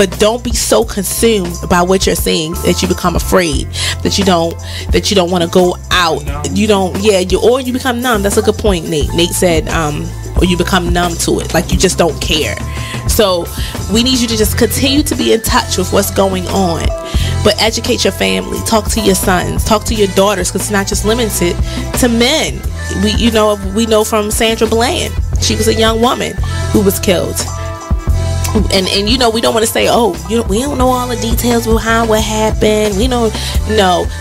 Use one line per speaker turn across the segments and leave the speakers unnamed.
but don't be so consumed by what you're seeing that you become afraid, that you don't want to go out. Or you become numb. That's a good point, Nate said, or you become numb to it, like you just don't care. So we need you to just continue to be in touch with what's going on, but educate your family, talk to your sons, talk to your daughters, because it's not just limited to men. We know from Sandra Bland, she was a young woman who was killed. And we don't want to say, we don't know all the details behind what happened. No.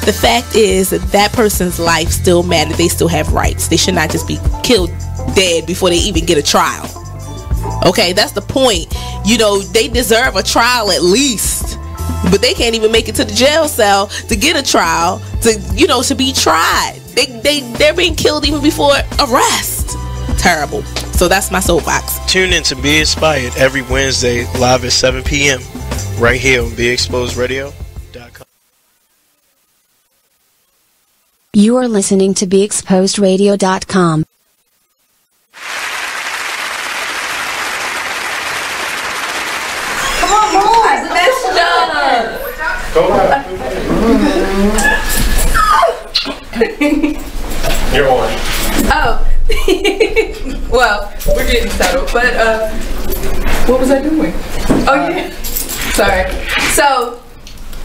The fact is that person's life still matters. They still have rights. They should not just be killed dead before they even get a trial. Okay, that's the point. They deserve a trial at least, but they can't even make it to the jail cell to get a trial to be tried. They're being killed even before arrest. Terrible. So that's my soapbox.
Tune in to Be Inspired every Wednesday live at 7 p.m. right here on BeExposedRadio.com.
You are listening to BeExposedRadio.com.
Come on, move this stuff.
Go ahead. You're on.
Oh. Well, we're getting settled, but what was I doing? Oh yeah, sorry. So,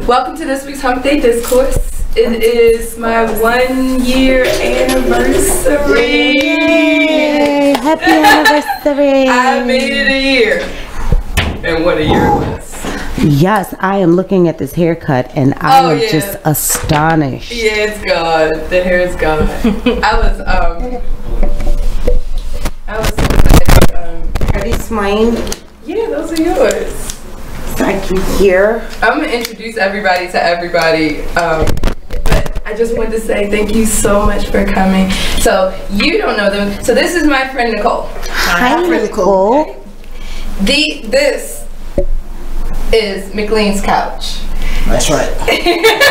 welcome to this week's Hump Day Discourse. It is my 1-year anniversary.
Yay! Happy anniversary!
I made it a year, and what a year it was.
Yes, I am looking at this haircut, and I am just astonished.
Yeah, it's gone. The hair is gone. I was so excited.
Are these mine?
Yeah, those are yours.
Thank you. Here.
I'm gonna introduce everybody to everybody, but I just wanted to say thank you so much for coming. So you don't know them. So this is my friend Nicole.
Hi, Nicole.
This is McLean's couch.
That's right.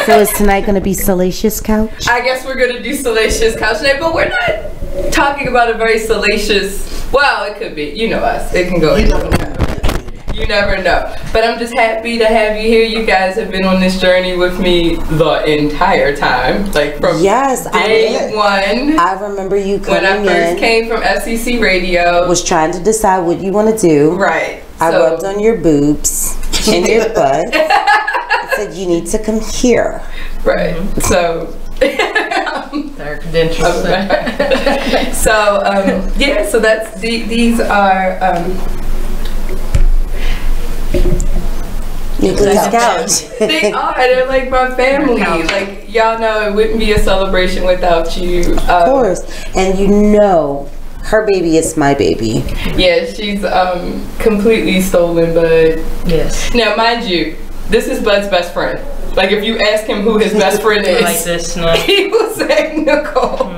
So is tonight going to be Salacious couch?
I guess we're gonna do Salacious couch tonight, but we're not talking about a very salacious. Well, it could be. You know us. It can go. You never know. But I'm just happy to have you here. You guys have been on this journey with me the entire time, like from day one.
I remember you coming in.
When I first came from FCC Radio.
Was trying to decide what you want to do.
Right.
I rubbed on your boobs and your butt. I said you need to come here.
Right. So.
Their credentials.
So so that's these are
Nicholas couch.
They are. They're like my family. Like y'all know, it wouldn't be a celebration without you.
Of course, and her baby is my baby.
Yeah, she's completely stolen Bud.
Yes.
Now, mind you, this is Bud's best friend. Like, if you ask him who his best friend is,
like this, no.
He will say Nicole.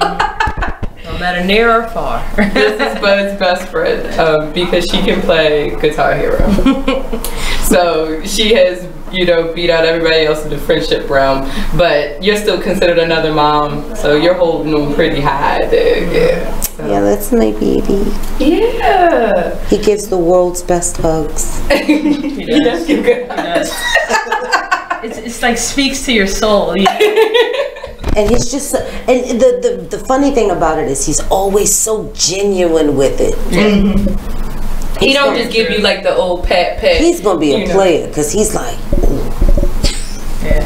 No matter near or far.
This is Bud's best friend because she can play Guitar Hero. So she has, beat out everybody else in the friendship realm. But you're still considered another mom, so you're holding them pretty high there. Yeah. So.
Yeah, that's my baby.
Yeah.
He gives the world's best hugs.
He does give good hugs.
It's like speaks to your soul.
And he's just, and the funny thing about it is he's always so genuine with it.
Mm-hmm. He don't just give you like the old pat.
He's gonna be a player because he's like,
yeah.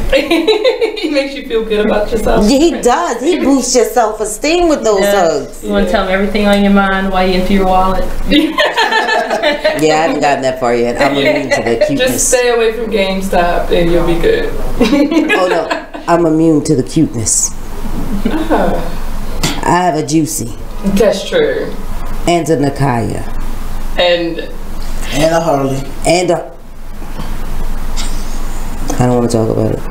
He makes you feel good about yourself.
Yeah, he does. He boosts your self-esteem with those hugs.
You want to tell him everything on your mind while you empty your wallet?
Yeah, I haven't gotten that far yet. I'm immune to the cuteness.
Just stay away from GameStop and you'll be good.
Oh no, I'm immune to the cuteness. I have a Juicy.
That's true.
And a Nakaya.
And
a Harley.
And a... I don't want to talk about it.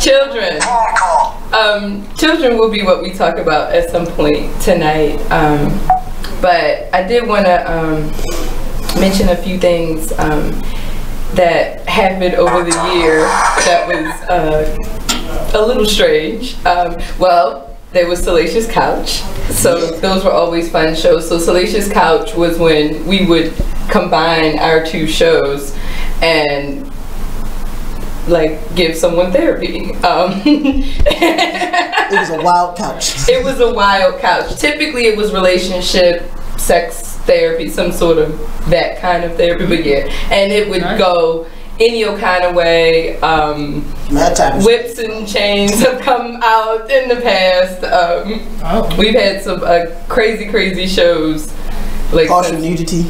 Children. Children will be what we talk about at some point tonight. But I did want to mention a few things that happened over the year that was a little strange. Well, there was Salacious Couch. So those were always fun shows. So Salacious Couch was when we would combine our two shows and like give someone therapy.
It was a wild couch.
It was a wild couch. Typically it was relationship, sex therapy, some sort of that kind of therapy, but yeah, and it would go any kind of way. Whips and chains have come out in the past. We've had some crazy shows. Like
partial nudity.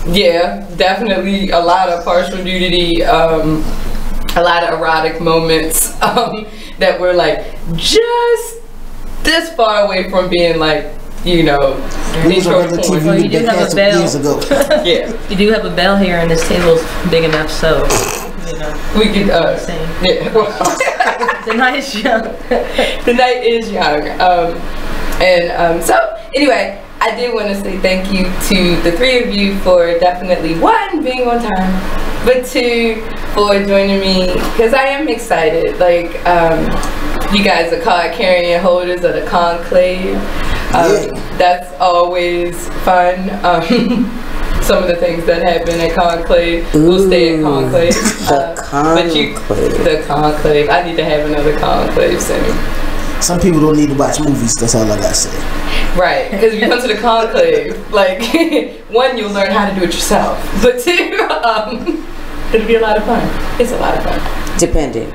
Yeah, definitely a lot of partial nudity. A lot of erotic moments that were like just this far away from being like, you know, intro porn.
Well, you do have a bell.
Years ago.
Yeah,
you do have a bell here, and this table's big enough, so you know
we could. Yeah.
The night is young.
The night is young. So anyway, I did want to say thank you to the three of you for definitely, one, being on time, but two, for joining me, because I am excited. Like, you guys are card carrying holders of the conclave. That's always fun. Some of the things that happen at conclave will stay at conclave. The conclave. I need to have another conclave soon.
Some people don't need to watch movies. That's all I gotta say.
Right, because if you come to the conclave, like, one, you'll learn how to do it yourself, but two, it'll be a lot of fun. It's a lot of fun.
Depending.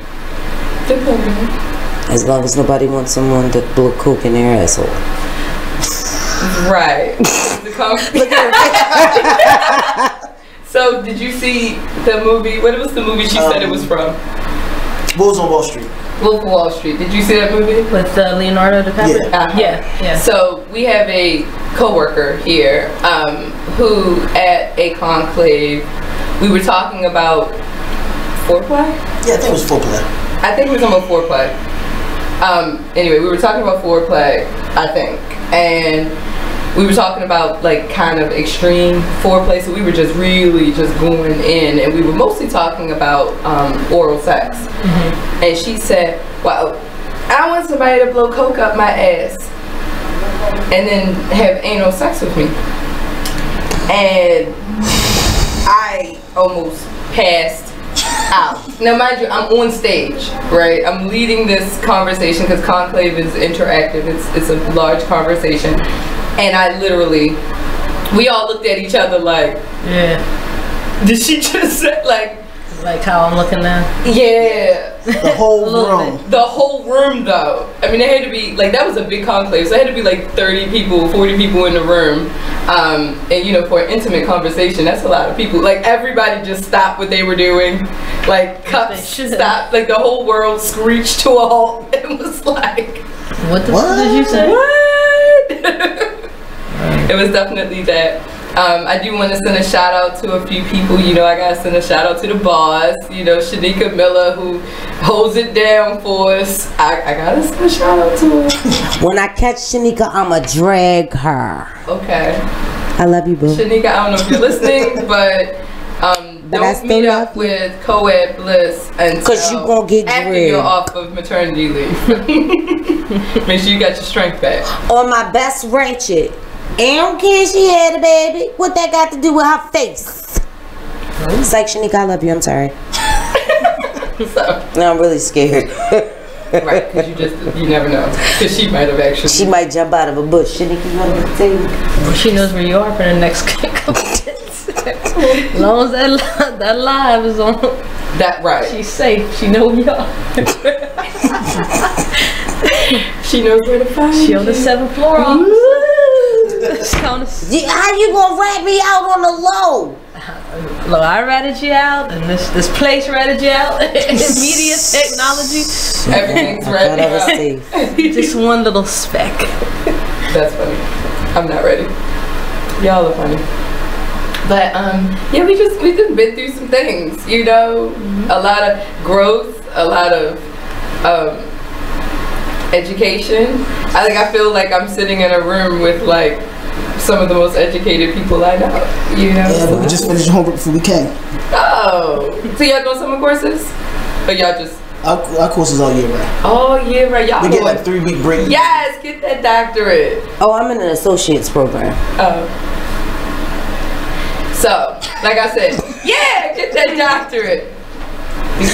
As long as nobody wants someone to blow coke in their asshole.
Right. So, did you see the movie? What was the movie she said it was from?
Wolves on Wall Street.
Wolf of Wall Street. Did you see that movie?
With Leonardo DiCaprio? Yeah.
So we have a coworker here who at a conclave, we were talking about foreplay?
Yeah, I think it was foreplay.
I think it was about foreplay. Anyway, we were talking about foreplay, I think. And we were talking about like kind of extreme foreplay, so we were just really just going in, and we were mostly talking about oral sex. Mm-hmm. And she said, well, I want somebody to blow coke up my ass and then have anal sex with me. And I almost passed out. Now mind you, I'm on stage, right? I'm leading this conversation because Conclave is interactive. It's a large conversation. And I literally, we all looked at each other like,
yeah.
Did she just say like
how I'm looking now?
Yeah.
The whole room.
The whole room though. I mean, it had to be like, that was a big conclave, so it had to be like 30 people, 40 people in the room. And you know, for an intimate conversation, that's a lot of people. Like everybody just stopped what they were doing. Like cups stopped. Like the whole world screeched to a halt. It was like,
what did you say?
What? It was definitely that. I do want to send a shout out to a few people. You know, I gotta send a shout out to the boss. You know, Shanika Miller, who holds it down for us. I gotta send a shout out to her.
When I catch Shanika, I'ma drag her.
Okay.
I love you, boo.
Shanika, I don't know if you're listening, but don't meet up with Co-Ed Bliss until
you gonna get
after
dragged.
you're off of maternity leave. Make sure you got your strength back.
Or my best Rachel. I don't care if she had a baby. What that got to do with her face? It's like, Shanika, I love you. I'm sorry. No, I'm really scared.
Right, because you never know. Because she might have actually.
She might jump out of a bush. Shanika, you want to take me?
Well, she knows where you are for the next couple days. As long as that live is on.
That right.
She's safe. She knows where you are.
She knows where to find you.
She on the 7th floor.
How you gonna rat me out on the low?
Look, I ratted you out, and this place ratted you out. Media technology,
everything's ratted out.
Just one little speck.
That's funny. I'm not ready. Y'all are funny. But yeah, we just been through some things. You know, a lot of growth, a lot of education. I feel like I'm sitting in a room with like some of the most educated people I know, you know?
Yeah, but we just finished homework before we came.
Oh, so y'all doing summer courses? Or y'all just...
Our courses all year round.
All year round, y'all
we get like 3-week break.
Yes, get that doctorate.
Oh, I'm in an associate's program.
Oh. So, Like I said, yeah, get that doctorate.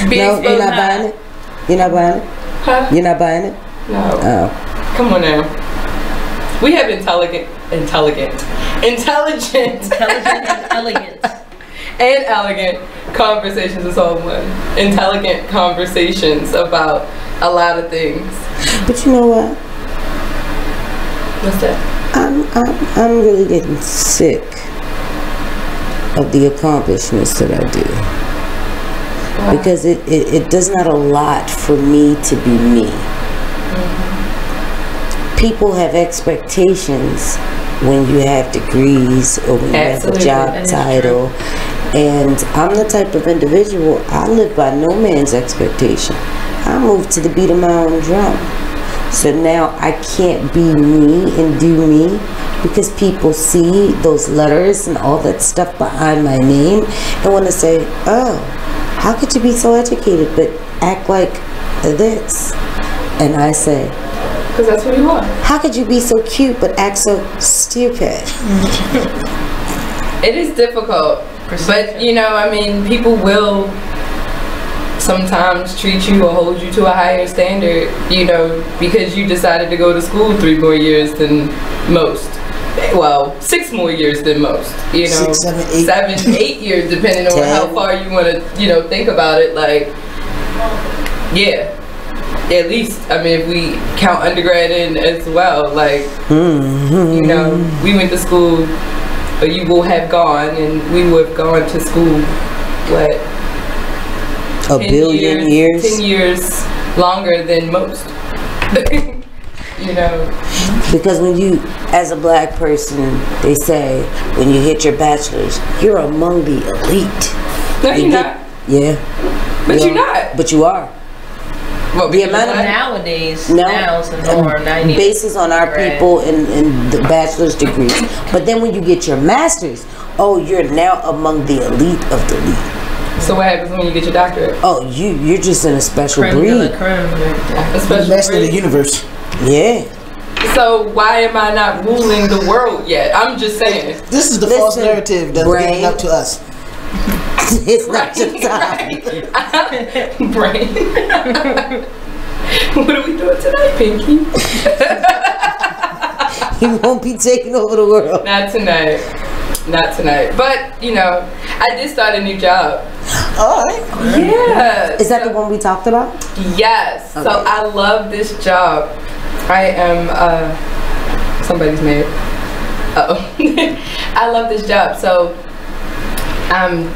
No, you're not buying it? You're not buying it?
Huh?
You're not buying it?
No.
Oh.
Come on now. We have intelligent, and elegant conversations is all one. Intelligent conversations about a lot of things.
But you know what?
What's that?
I'm really getting sick of the accomplishments that I do. Wow. Because it does not a lot for me to be me. People have expectations when you have degrees or when you have a job title. And I'm the type of individual, I live by no man's expectation. I move to the beat of my own drum. So now I can't be me and do me because people see those letters and all that stuff behind my name and want to say, oh, how could you be so educated but act like this? And I say,
because that's who you are.
How could you be so cute but act so stupid?
It is difficult. But, you know, I mean, people will sometimes treat you or hold you to a higher standard, you know, because you decided to go to school 3 more years than most. Well, 6 more years than most, you know.
6, 7, 8.
7, 8 years, depending on how far you want to, you know, think about it. Like, yeah. At least, I mean, if we count undergrad in as well, like, you know, we went to school, or you will have gone, and we would have gone to school, what?
A billion years?
10 years longer than most. You know? Because
when you, as a black person, they say, when you hit your bachelor's, you're among the elite.
No, you're not.
Yeah.
But you're not.
But you are.
Well,
the amount of nowadays, now it's the norm.
Basis on our people in the bachelor's degrees. But then when you get your master's, oh, you're now among the elite of the elite.
So what happens when you get your doctorate?
Oh, you're just in a special breed.
A special
best of the universe.
Yeah.
So why am I not ruling the world yet? I'm just saying.
This is the false narrative that's getting up to us.
It's not just time.
Brain. What are we doing tonight, Pinky?
You won't be taking over the world.
Not tonight. Not tonight. But, you know, I did start a new job.
Alright.
Yeah.
Is that the one we talked about?
Yes. Okay. So I love this job. I am, somebody's mad. Uh-oh. I love this job. So I'm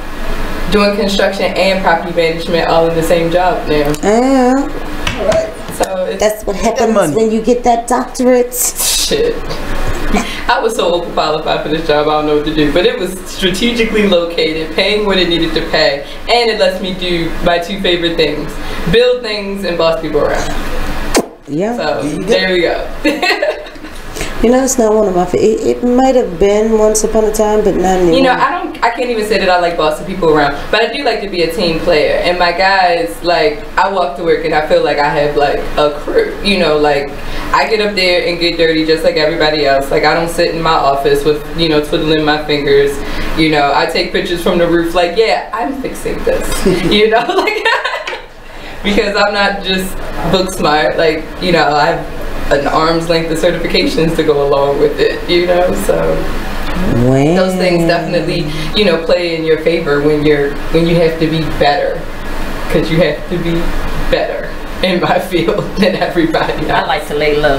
doing construction and property management all in the same job now.
Alright.
So
that's what happens when you get that doctorate.
Shit. I was so overqualified for this job, I don't know what to do. But it was strategically located, paying what it needed to pay, and it lets me do my 2 favorite things: build things and boss people around.
Yeah.
So there we go.
You know, it's not one of my favorites. It might have been once upon a time, but not anymore.
You know, I can't even say that I like bossing people around, but I do like to be a team player. And my guys, like, I walk to work and I feel like I have, like, a crew. You know, like, I get up there and get dirty just like everybody else. Like, I don't sit in my office with, you know, twiddling my fingers. You know, I take pictures from the roof like, yeah, I'm fixing this. You know, like, because I'm not just book smart. Like, you know, I've an arm's length of certifications to go along with it, you know, so those things definitely, you know, play in your favor when you have to be better, because you have to be better in my field than everybody else.
I like to lay low.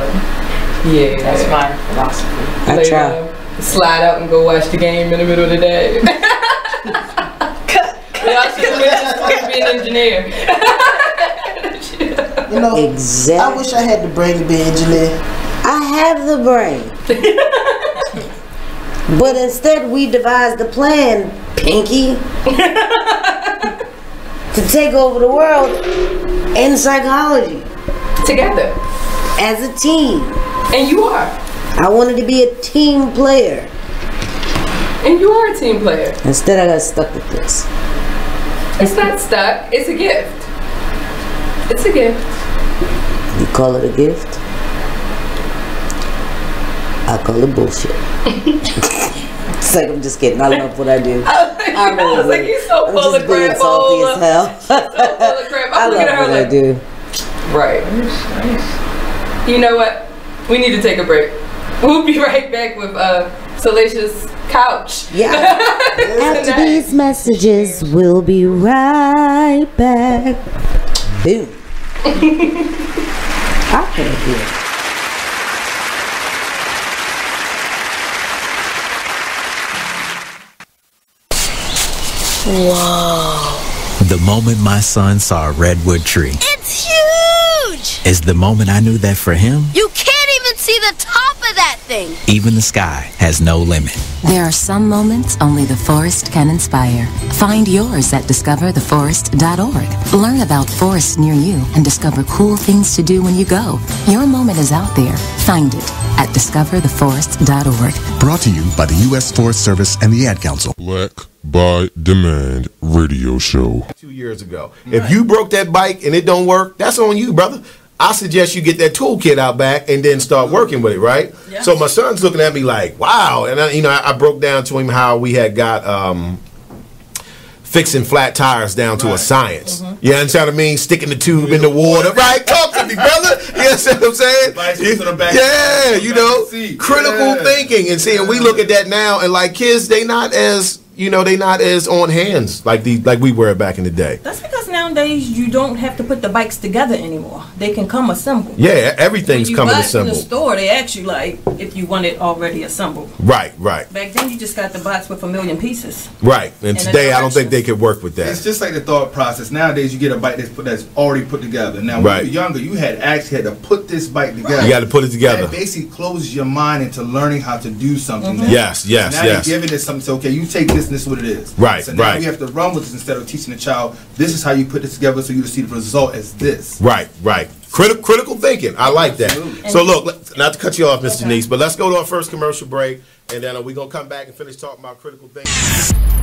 Yeah,
that's my philosophy.
I try.
Slide out and go watch the game in the middle of the day. I should have been an engineer.
You know,
exactly.
I wish I had the brain to be an engineer.
I have the brain. But instead we devised a plan, Pinky, to take over the world in psychology.
Together.
As a team.
And you are.
I wanted to be a team player.
And you are a team player.
Instead I got stuck with this.
It's not stuck, it's a gift. It's a gift.
You call it a gift? I call it bullshit. It's like, I'm just kidding. I love what I do. I
I was like, "You're so full of crap,
salty as hell."
So full of crap. I'm looking at her like,
I do.
Right. You know what? We need to take a break. We'll be right back with Salacious Couch.
Yeah. After these messages, we'll be right back. Boom. I can't do it.
Whoa.
The moment my son saw a redwood tree.
It's huge!
Is the moment I knew that for him,
You can't even see the top of that thing!
even the sky has no limit.
There are some moments only the forest can inspire. Find yours at discovertheforest.org. Learn about forests near you and discover cool things to do when you go. Your moment is out there. Find it at discovertheforest.org.
Brought to you by the U.S. Forest Service and the Ad Council.
Black by Demand radio show.
2 years ago. If you broke that bike and it don't work, that's on you, brother. I suggest you get that toolkit out back and then start working with it, right? Yeah. So my son's looking at me like, wow. And I broke down to him how we had got fixing flat tires down to a science. Mm-hmm. You understand what I mean? Sticking the tube in the water. Right? Talk to me, brother. You understand what I'm saying? Yeah, you know, critical thinking. And seeing, we look at that now and like kids, they not as on hands like we were back in the day.
That's because nowadays you don't have to put the bikes together anymore. They can come assembled.
Yeah, everything's coming assembled.
In the store, they ask you like if you want it already assembled.
Right.
Back then you just got the box with 1 million pieces.
Right, and today I don't think they could work with that.
It's just like the thought process. Nowadays you get a bike that's already put together. Now when you were younger, you actually had to put this bike together.
You got to put it together.
That basically closes your mind into learning how to do something.
Mm-hmm. Yes.
Now you're giving it something. So, okay, you take this and this is what it is.
Right,
so now we have to run with this instead of teaching the child, this is how you put this together so you see the result as this.
Right. Critical thinking. I like that. So look, not to cut you off, Miss Denise, but let's go to our first commercial break, and then we're going to come back and finish talking about critical thinking.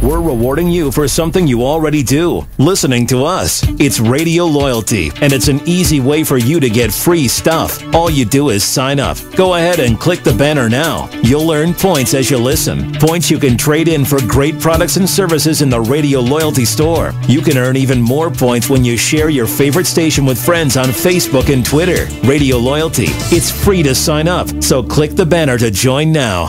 We're rewarding you for something you already do, listening to us. It's Radio Loyalty, and it's an easy way for you to get free stuff. All you do is sign up. Go ahead and click the banner now. You'll earn points as you listen. Points you can trade in for great products and services in the Radio Loyalty store. You can earn even more points when you share your favorite station with friends on Facebook and Twitter. Radio Loyalty. It's free to sign up, so click the banner to join now.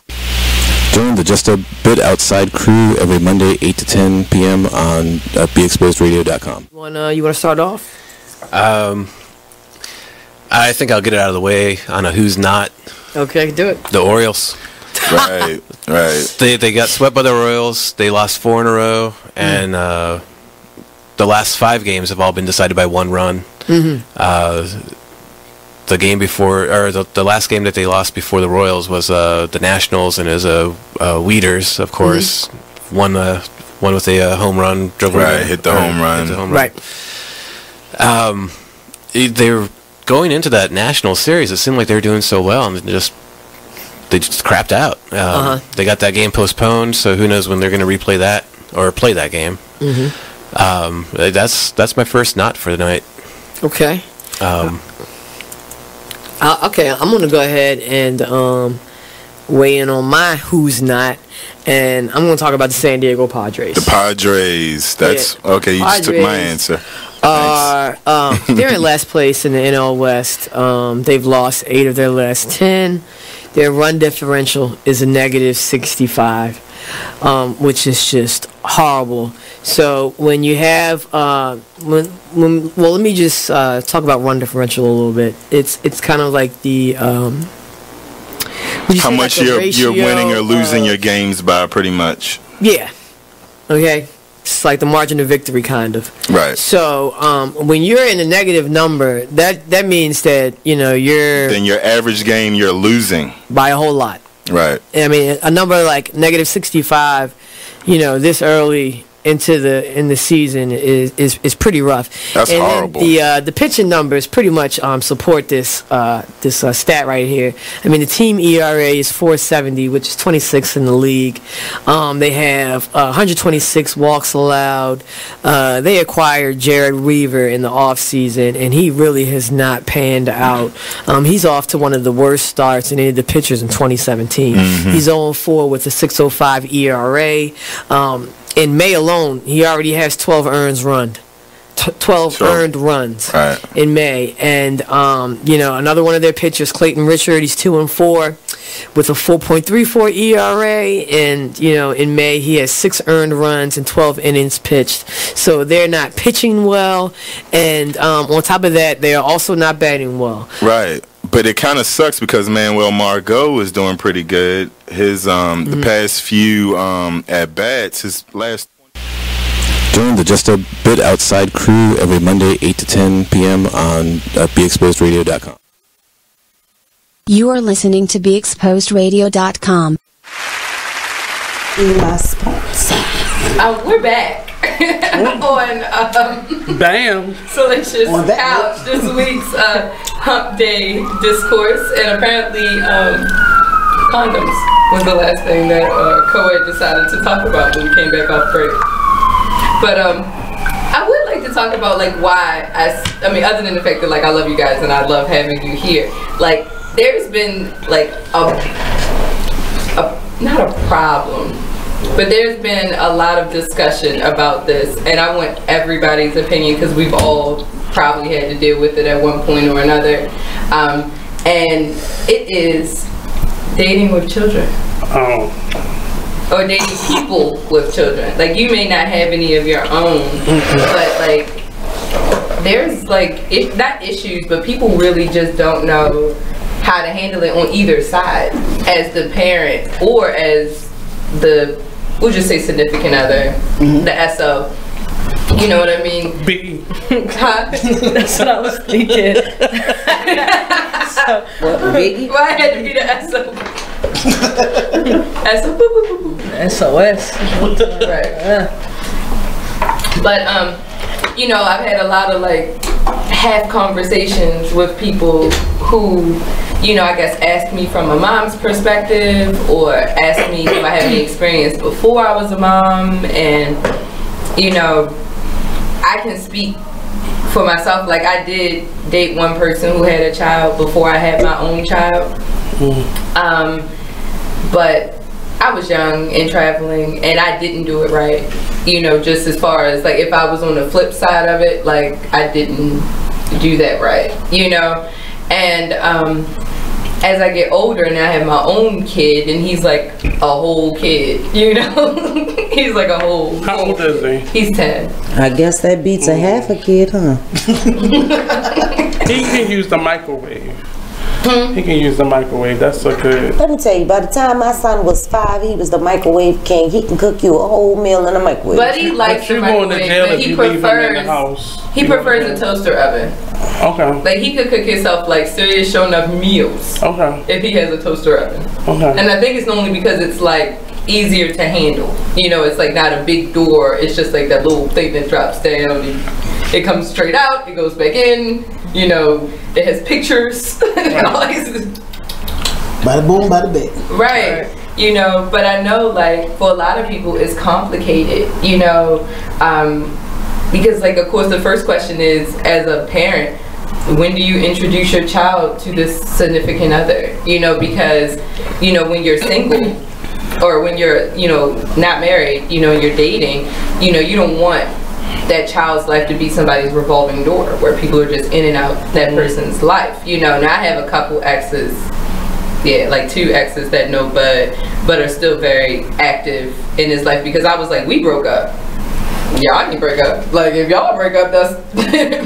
Join the Just a Bit Outside crew every Monday, 8 to 10 p.m. on BeExposedRadio.com.
You want to start off?
I think I'll get it out of the way on a who's not.
Okay, do it.
The Orioles.
Right.
They got swept by the Royals. They lost 4 in a row, and the last 5 games have all been decided by 1 run.
Mm-hmm.
The game before, or the last game that they lost before the Royals was the Nationals, and it was Weeders, of course, won with a home run.
Hit the home run.
Right. They were going into that National series. It seemed like they were doing so well, and they just crapped out. They got that game postponed, so who knows when they're going to replay that or play that game.
Mm-hmm.
That's my first not for the night.
Okay. Okay, I'm going to go ahead and weigh in on my who's not, and I'm going to talk about the San Diego Padres.
The Padres. That's okay. You just took my answer.
They're in last place in the NL West. They've lost 8 of their last 10. Their run differential is a negative 65, which is just horrible. So when you have let me just talk about run differential a little bit. It's kind of like the
how much you're winning or losing your games by, pretty much.
Yeah. Okay. It's like the margin of victory, kind of.
Right.
So when you're in a negative number, that means that then your average game you're losing by a whole lot.
Right.
I mean, a number like negative 65, this early into the season is pretty rough.
That's horrible.
The pitching numbers pretty much support this stat right here. I mean, the team ERA is 4.70, which is 26th in the league. They have 126 walks allowed. They acquired Jared Weaver in the offseason, and he really has not panned out. He's off to one of the worst starts in any of the pitchers in 2017. Mm-hmm. He's 0-4 with a 6.05 ERA. in May alone, he already has 12 earned runs. 12 earned runs in May. And, you know, another one of their pitchers, Clayton Richard, he's 2-4 with a 4.34 ERA. And, you know, in May, he has 6 earned runs and 12 innings pitched. So they're not pitching well. And on top of that, they are also not batting well.
Right. But it kind of sucks because Manuel Margot is doing pretty good. His the past few at bats, his last.
Join the Just a Bit Outside crew every Monday 8 to 10 p.m. on BeExposedRadio.com.
You are listening to BeExposedRadio.com.
My sponsor.
We're back on
Bam
Salacious Couch this week's Hump Day discourse, and apparently condoms was the last thing that co-ed decided to talk about when we came back off break. But I would like to talk about like why I mean, other than the fact that like I love you guys and I love having you here, like there's been like not a problem, but there's been a lot of discussion about this, and I want everybody's opinion because we've all probably had to deal with it at one point or another, and it is dating with children. Or dating people with children. Like, you may not have any of your own, but like there's like not issues, but people really just don't know how to handle it on either side, as the parent or as the, we'll just say significant other, the SO. You know what I mean?
B.
Huh?
That's what I was thinking. So,
Biggie?
Why I had to be the SO?
SOS.
Right. But you know, I've had a lot of like half conversations with people who, you know, I guess asked me from a mom's perspective, or asked me if I had any experience before I was a mom. And you know, I can speak for myself. Like, I did date one person who had a child before I had my own child. But I was young and traveling, and I didn't do it right. You know, just as far as like if I was on the flip side of it, like I didn't do that right. You know, and as I get older and I have my own kid, and he's like a whole kid. You know, he's like a whole.
How old is he?
He's 10.
I guess that beats a half a kid, huh?
He can use the microwave. He can use the microwave. That's so good.
Let me tell you, by the time my son was 5, he was the microwave king. He can cook you a whole meal in a microwave.
But he likes the microwave, but he prefers a toaster oven.
Okay.
Like, he could cook himself like serious show enough meals.
Okay.
If he has a toaster oven.
Okay.
And I think it's only because it's like easier to handle. You know, it's like not a big door. It's just like that little thing that drops down. It comes straight out. It goes back in. You know, it has pictures. And all these.
Bada boom, bada bing.
Right. You know, but I know like for a lot of people it's complicated. You know, because like of course the first question is, as a parent, when do you introduce your child to this significant other? You know, because you know when you're single, or when you're, you know, not married, you know, you're dating, you know, you don't want that child's life to be somebody's revolving door where people are just in and out that person's life. You know, now I have a couple exes, like 2 exes that know Bud, but are still very active in his life, because I was like, we broke up. Y'all didn't break up. Like, if y'all break up, that's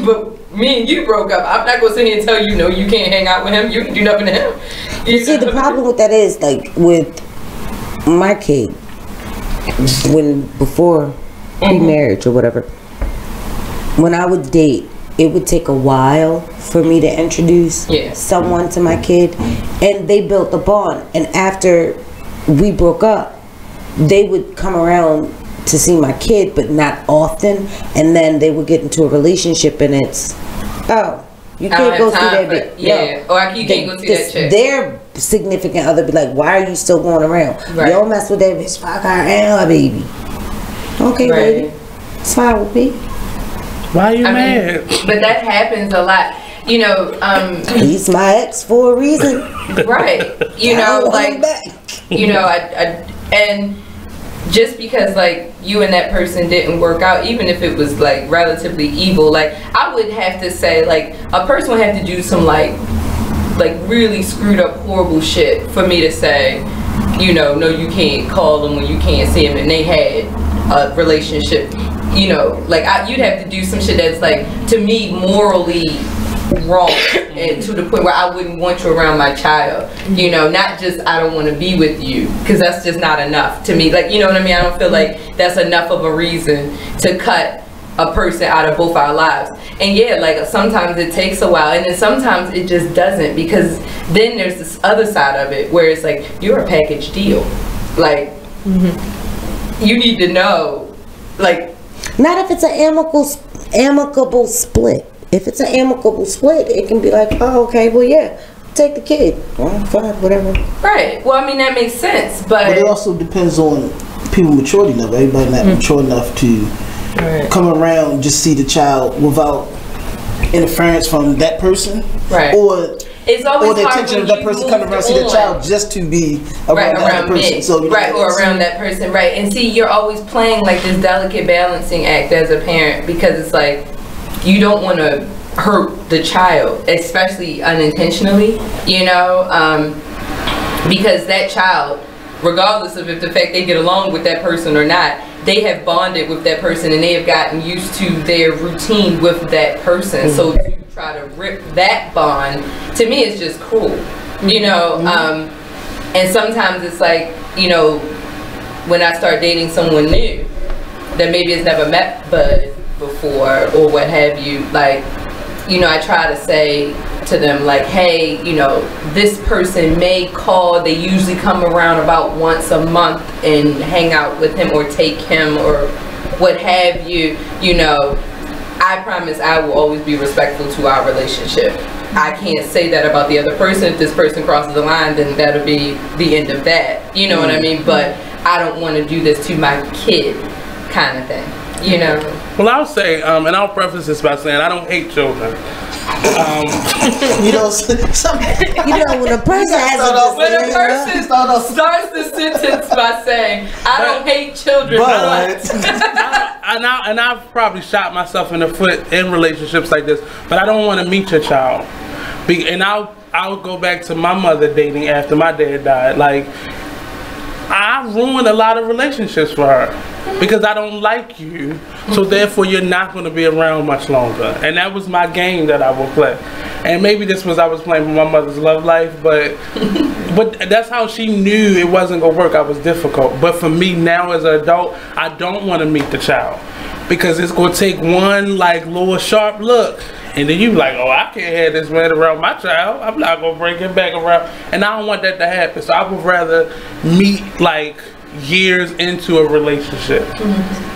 but me and you broke up. I'm not gonna sit here and tell you, no, you can't hang out with him, you can do nothing to him.
You see, the problem with that is, like, with my kid, before pre-marriage or whatever, when I would date, it would take a while for me to introduce someone to my kid, and they built a bond. And after we broke up, they would come around to see my kid, but not often. And then they would get into a relationship, and it's, oh, you can't go see that bitch.
Or you can't go see that chick.
Their significant other be like, why are you still going around? Right. Don't mess with that bitch. Fuck her and her baby. Okay, baby. It's fine with me.
Why are you mad?
But that happens a lot. You know,
he's my ex for a reason.
Right. You know, like, you know, I and just because, like, you and that person didn't work out, even if it was like relatively evil, like I would have to say like a person would have to do some like really screwed up horrible shit for me to say, you know, no, you can't call them when you can't see them and they had a relationship, you know, like you'd have to do some shit that's like to me morally wrong and to the point where I wouldn't want you around my child, you know, not just I don't want to be with you, because that's just not enough to me, like, you know what I mean? I don't feel like that's enough of a reason to cut a person out of both our lives. And yeah, like sometimes it takes a while, and then sometimes it just doesn't, because then there's this other side of it where it's like you're a package deal, like you need to know, like,
not if it's an amicable split. If it's an amicable split, it can be like, oh, okay, well, yeah, take the kid. Well, fine, whatever.
Right. Well, I mean, that makes sense, but
it also depends on people's maturity level. Everybody not mature enough to come around, just see the child without interference from that person,
right?
Or
it's always
or the attention of that person coming around, see the child just to be around that person. So
or around that person, right? And see, you're always playing like this delicate balancing act as a parent, because it's like you don't want to hurt the child, especially unintentionally, you know, because that child, regardless of if the fact they get along with that person or not, they have bonded with that person and they have gotten used to their routine with that person. So to try to rip that bond, to me, is just cruel, you know. And sometimes it's like, you know, when I start dating someone new that maybe has never met Bud before or what have you, like, you know, I try to say to them like, hey, you know, this person may call, they usually come around about once a month and hang out with him or take him or what have you, you know, I promise I will always be respectful to our relationship. I can't say that about the other person. If this person crosses the line, then that'll be the end of that, you know what I mean? But I don't want to do this to my kid, kind of thing. You know.
Well, I'll say, and I'll preface this by saying I don't hate children.
You know, when a person
starts the sentence by saying, "I don't hate children,"
and I've probably shot myself in the foot in relationships like this, but I don't want to meet your child. And I'll go back to my mother dating after my dad died. Like, I ruined a lot of relationships for her because I don't like you, so therefore you're not going to be around much longer. And that was my game that I would play. And maybe this was I was playing with my mother's love life, but that's how she knew it wasn't going to work. I was difficult. But for me now as an adult, I don't want to meet the child because it's going to take one like little sharp look. And then you like, oh, I can't have this man around my child. I'm not going to bring him back around. And I don't want that to happen. So I would rather meet like years into a relationship.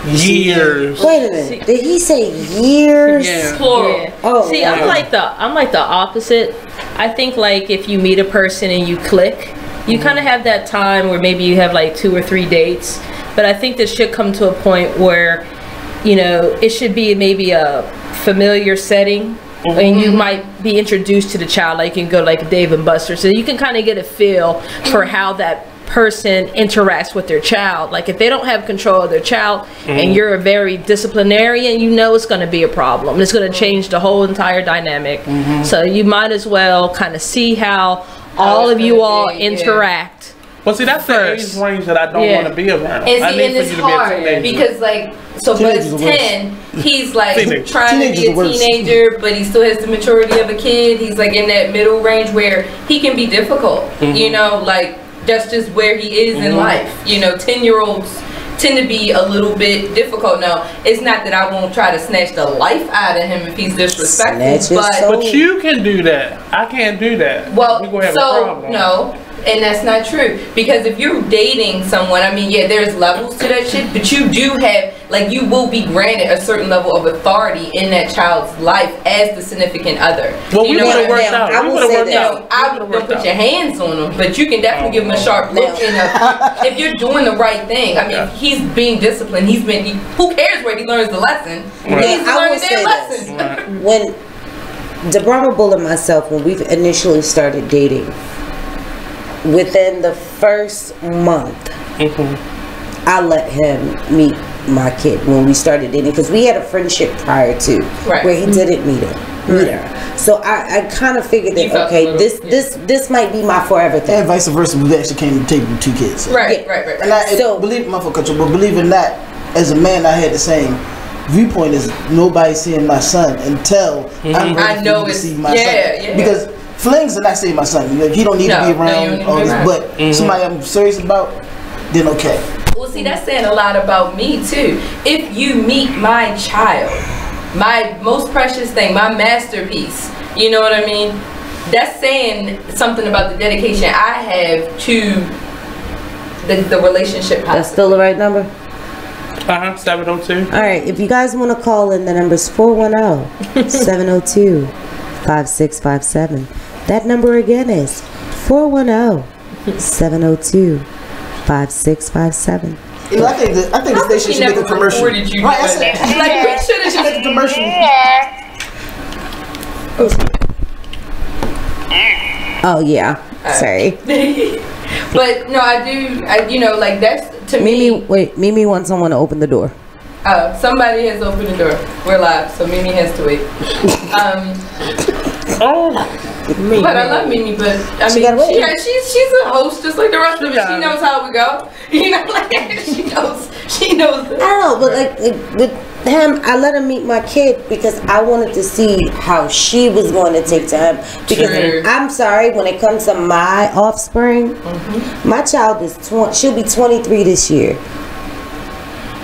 Years.
Wait a minute. Did he say years?
Yeah.
Plural. Yeah.
Oh,
see, I'm like the opposite. I think like if you meet a person and you click, you kind of have that time where maybe you have like 2 or 3 dates. But I think this should come to a point where, you know, it should be maybe a familiar setting, and you might be introduced to the child, like you can go like Dave and Buster, so you can kind of get a feel for how that person interacts with their child. Like if they don't have control of their child and you're a very disciplinarian, you know it's going to be a problem. It's going to change the whole entire dynamic. So you might as well kind of see how all of you all interact.
Well, see, that's the age range that I don't want to be around.
And see, and it's hard because, like, so Bud's 10, he's like trying to be a teenager, but he still has the maturity of a kid. He's like in that middle range where he can be difficult, you know, like that's just where he is in life. You know, 10-year-olds tend to be a little bit difficult. Now, it's not that I won't try to snatch the life out of him if he's disrespectful,
but you can do that. I can't do that.
Well,
we're gonna have a
so
problem.
no. And that's not true, because if you're dating someone, I mean, yeah, there's levels to that shit, but you do have, like, you will be granted a certain level of authority in that child's life as the significant other.
Well, we would have worked out.
I will say that. I don't put your hands on him, but you can definitely give him a sharp look. If you're doing the right thing, I mean, if he's being disciplined, who cares where he learns the lesson? He's learning their lesson.
When DeBrahma Bull and myself, when we initially started dating, within the first month, I let him meet my kid when we started dating, because we had a friendship prior to where he didn't meet her. So I kind of figured that okay, this might be my forever thing.
And vice versa, we actually came to the table with 2 kids.
Right.
And I believe in that, as a man, I had the same viewpoint as nobody seeing my son until I'm ready to see my son. Because flings are not seeing my son. He don't need to be around all this. But somebody I'm serious about, then okay.
Well, see, that's saying a lot about me too. If you meet my child, my most precious thing, my masterpiece, you know what I mean? That's saying something about the dedication I have to the relationship.
That's still the right number?
702.
All right, if you guys want to call in, the number's 410-702-5657. That number again is 410-702-5657.
I think the station should make a commercial.
Like, we should have
make a commercial.
Oh yeah, sorry.
But no, I do. You know, like that's to me.
Mimi wants someone to open the door.
Oh, somebody has opened the door. We're live, so Mimi has to wait. But I love Mimi, but I mean, she's a host just like the rest of us. She knows how we go. You know, like she knows. I don't
know, but like with him, I let him meet my kid because I wanted to see how she was going to take to him. Because I'm sorry, when it comes to my offspring, my child is she'll be 23 this year.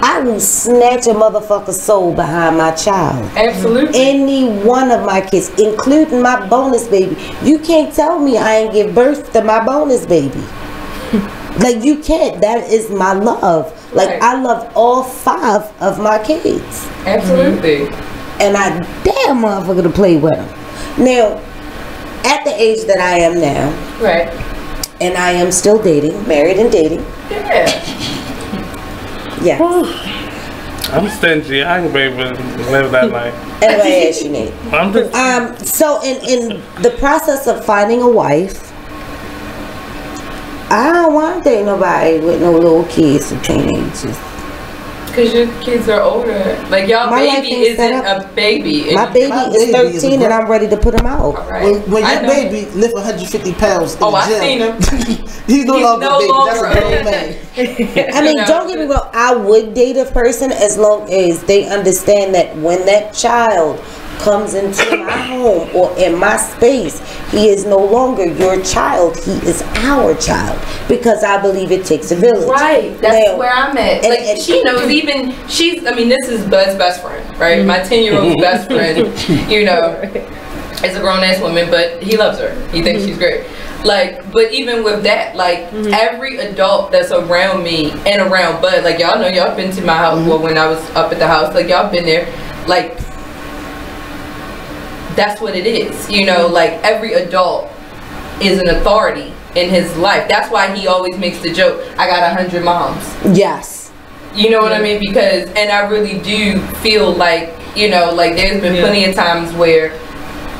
I will snatch a motherfucker's soul behind my child.
Absolutely.
Any one of my kids, including my bonus baby. You can't tell me I ain't give birth to my bonus baby. Like, you can't. That is my love. Like, I love all 5 of my kids.
Absolutely.
And I damn motherfucker to play with them. Now, at the age that I am now.
Right.
And I am still dating, married and dating.
Yeah.
Yeah.
I'm stingy. I ain't be able to live that life.
Anyway, as you need.
I'm just.
So in the process of finding a wife, I don't want to date nobody with no little kids or teenagers.
Because your kids are older. Like, y'all baby isn't a baby.
My baby is 13 and I'm ready to put him out.
Right. When your baby lift 150 pounds in the gym,
I've seen him.
He's no longer a baby. That's a grown man.
I mean, don't get me wrong. I would date a person as long as they understand that when that child comes into my home or in my space, he is no longer your child, he is our child, because I believe it takes a village.
Right, that's where I'm at. Like, she knows, even I mean, this is Bud's best friend, right? My 10-year-old's best friend, you know, is a grown-ass woman, but he loves her. He thinks she's great. Like, but even with that, like, every adult that's around me and around Bud, like, y'all know, y'all been to my house, well, when I was up at the house, like, y'all been there, like, that's what it is, you know, like every adult is an authority in his life. That's why he always makes the joke, I got 100 moms.
Yes.
You know what I mean? Because, and I really do feel like, you know, like there's been plenty of times where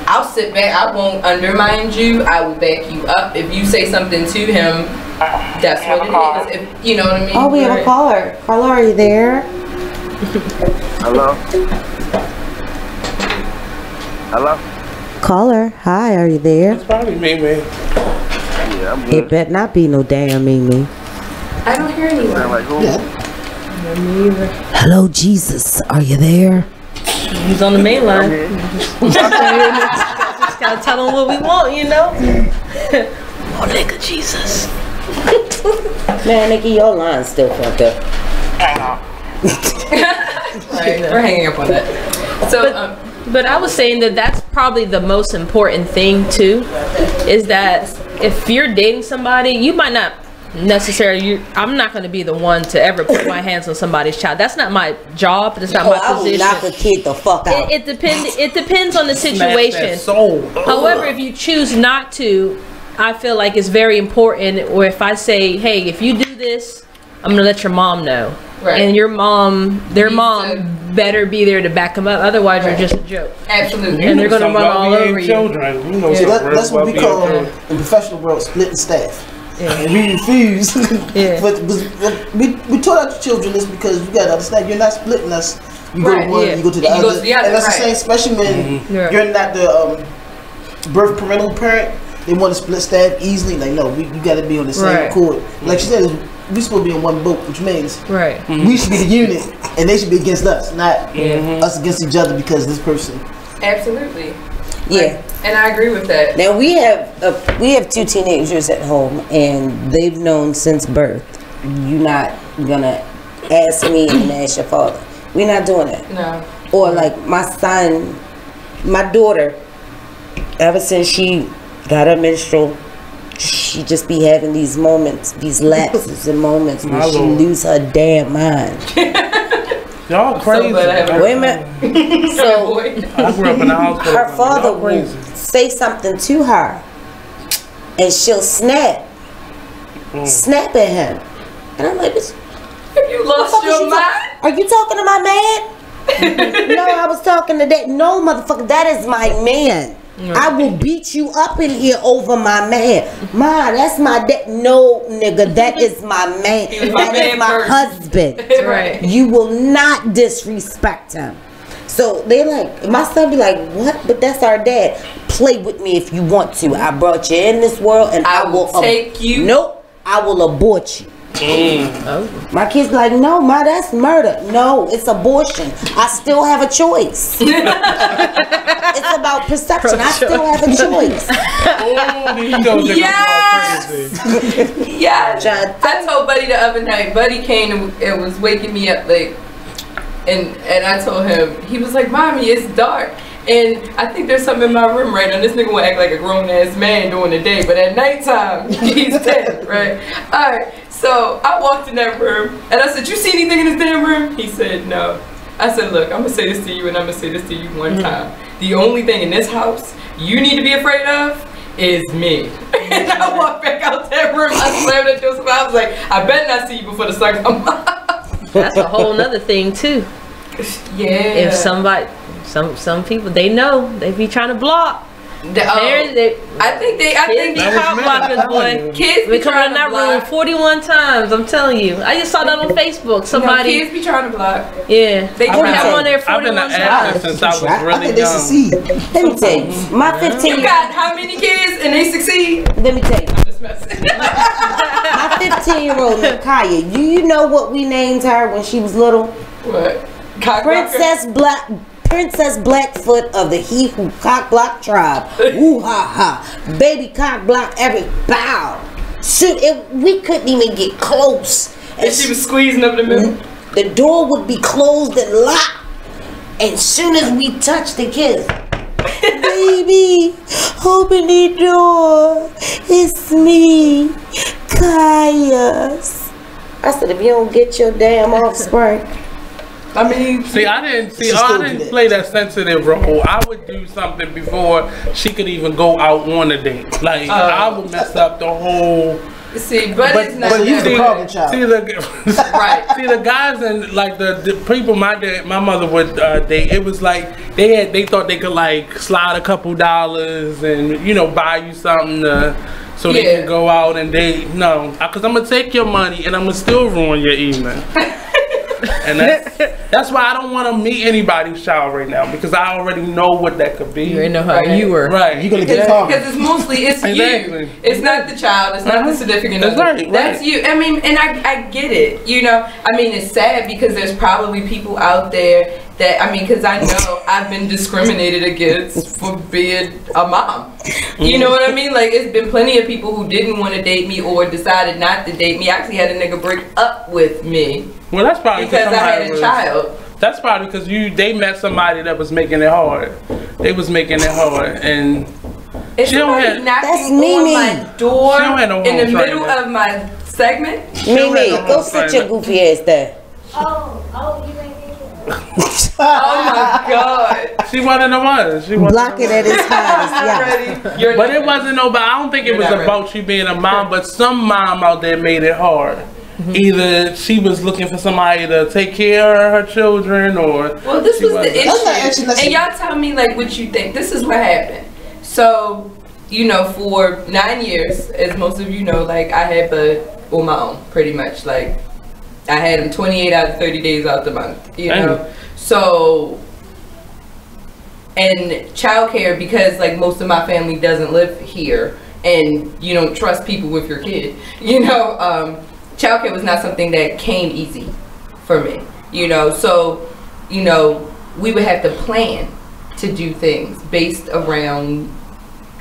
I'll sit back, I won't undermine you, I will back you up. If you say something to him, that's what it is. If, you know what I mean?
Oh, we have a caller. Caller, are you there?
Hello? Hello?
Caller, hi, are you there?
It's probably Mimi.
Yeah, I'm good.
It better not be no damn Mimi.
I don't hear anyone.
Like who?
Hello, Jesus, are you there?
He's on the main line. Just gotta tell him what we want, you know? Oh, nigga, Jesus.
Man, nigga, your line's still fucked up.
Right, we're hanging up on that. So,
but I was saying that that's probably the most important thing too, is that if you're dating somebody, you might not necessarily, I'm not going to be the one to ever put my hands on somebody's child. That's not my job. That's not my position.
I will knock a kid the fuck out.
It depends on the situation. However, if you choose not to, I feel like it's very important. Or if I say, hey, if you do this, I'm going to let your mom know. Right. And their mom better be there to back them up. Otherwise, you're just a joke.
Absolutely.
And they're going to run all over you.
That's what we call in professional world splitting staff. and we refuse. But we taught our children this because you gotta understand, you're not splitting us. You go to one, you go to the other, and that's the same. Especially when you're not the birth parental parent. They want to split staff easily. Like, no, you got to be on the same accord. Like she said, we supposed to be in one boat, which means we should be the unit, and they should be against us, not us against each other because this person.
Absolutely.
Yeah.
And I agree with that.
Now we have 2 teenagers at home, and they've known since birth. You're not gonna ask me and ask your father. We're not doing that.
No.
Or like my son, my daughter, ever since she got her menstrual, she just be having these moments, these lapses and moments where she lose her damn mind.
Y'all crazy.
Wait a minute. So
I grew up in a house.
her father will say something to her, and she'll snap at him, and I'm like,
have you lost your mind?
Are you talking to my man? No, I was talking to that. No, motherfucker, that is my man. I will beat you up in here over my man. Ma, that's my dad. No, nigga, that is my man. That is my husband.
Right.
You will not disrespect him. So they like, my son be like, what? But that's our dad. Play with me if you want to. I brought you in this world, and I will
take you.
Nope, I will abort you. My kids be like, no, Ma, that's murder. No, it's abortion. I still have a choice. It's about perception. I still have a choice.
Yes. I told Buddy the other night. Buddy came and was waking me up like, and I told him, he was like, Mommy, it's dark. And I think there's something in my room right now. This nigga will act like a grown ass man during the day, but at nighttime he's dead, right? Alright, so I walked in that room and I said, you see anything in this damn room? He said, no. I said, look, I'm gonna say this to you and I'm gonna say this to you one time. The only thing in this house you need to be afraid of is me. And I walked back out that room, I slammed at Joseph, I was like, I better not see you before the sun comes up.
That's a whole nother thing too.
Yeah.
If somebody, some people, they know they be trying to block.
I think they
cop blockers, boy.
Kids
be coming in that room 41 times. I'm telling you. I just saw that on Facebook. Somebody.
Kids be trying to block.
Yeah. They
I've
have on there 41 times.
Since I was really young.
Let me tell you, my 15.
You got how many kids and they succeed?
Let me tell you.
I'm just messing.
My 15-year-old Nakaya, do you know what we named her when she was little?
What?
Princess Blackfoot of the He Who Cock Block tribe. Ooh ha ha. Baby cock block every bow. Shoot, we couldn't even get close.
And she was squeezing up the middle.
The door would be closed and locked. And soon as we touched the kids, baby, open the door. It's me, Kaya. I said, if you don't get your damn offspring.
I mean,
I didn't play that sensitive role. I would do something before she could even go out on a date. Like I would mess up the whole.
See, but it's not.
But you're the problem child.
Right.
See the guys and like the people my mother would date. It was like they thought they could like slide a couple dollars and buy you something so they can go out and date. No, because I'm gonna take your money and I'm gonna still ruin your evening. And that's why I don't want to meet anybody's child right now, because I already know what that could be.
You already know how you were.
Right.
You're going to get caught.
Because it's mostly, you. It's not the child. It's not the significant other.
Right,
that's you. I mean, and I get it. I mean, it's sad because there's probably people out there that, because I know I've been discriminated against for being a mom. You know what I mean? Like, it's been plenty of people who didn't want to date me or decided not to date me. I actually had a nigga break up with me.
Well, that's probably
because I had a child.
That's probably because they met somebody that was making it hard. They was making it hard, and
is somebody knocking on my door in the middle of my segment?
Mimi, go sit your goofy ass there.
Oh, you ain't
Oh my God!
She wasn't the one. She
block it at his house.
Yeah. But it wasn't nobody. I don't think it was about you being a mom, but some mom out there made it hard. Either she was looking for somebody to take care of her children, or
well, this was the issue. And y'all tell me like what you think. This is what happened. So you know, for 9 years, as most of you know, like I had Bud on my own, pretty much. Like I had him 28 out of 30 days out the month, you know. So, and childcare, because like most of my family doesn't live here, and you don't trust people with your kid, you know. Childcare was not something that came easy for me, you know. So, you know, we would have to plan to do things based around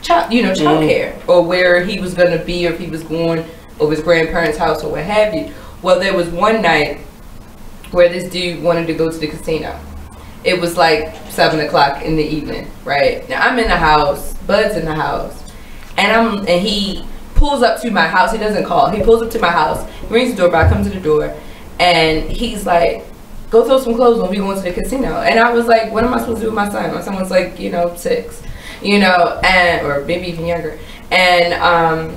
childcare, or where he was going to be, or if he was going over his grandparents' house or what have you. Well, there was one night where this dude wanted to go to the casino. It was like 7 o'clock in the evening, right? Now I'm in the house, Bud's in the house, and he pulls up to my house. He doesn't call. He pulls up to my house, rings the doorbell. I come to the door, and he's like, "Go throw some clothes on. We going to the casino." And I was like, "What am I supposed to do with my son?" My son was like, 6, and or maybe even younger. And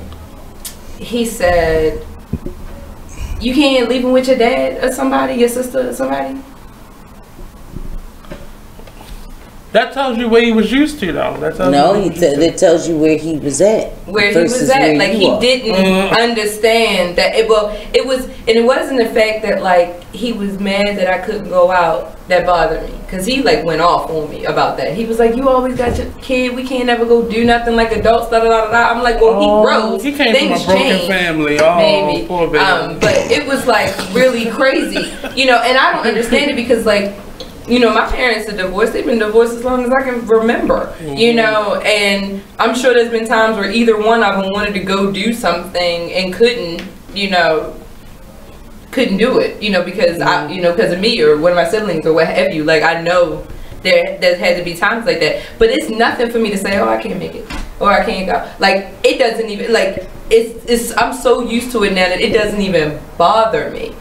he said, "You can't leave him with your dad or somebody, your sister or somebody?"
That tells you where he was used to, though.
It tells you where he was at.
Where he was at, like he didn't understand that. It wasn't the fact that like he was mad that I couldn't go out that bothered me, because he like went off on me about that. He was like, "You always got your kid. We can't ever go do nothing like adults." Da da da da. I'm like, "Well, he grows.
He came
Things
from a broken
change,
family.
maybe."
Poor baby.
But it was like really crazy, and I don't understand it, because like, my parents are divorced. They've been divorced as long as I can remember, and I'm sure there's been times where either one of them wanted to go do something and couldn't do it, because because of me or one of my siblings or what have you. Like, I know there had to be times like that, but it's nothing for me to say, "Oh, I can't make it," or "I can't go." Like, it doesn't even, like, it's I'm so used to it now that it doesn't even bother me,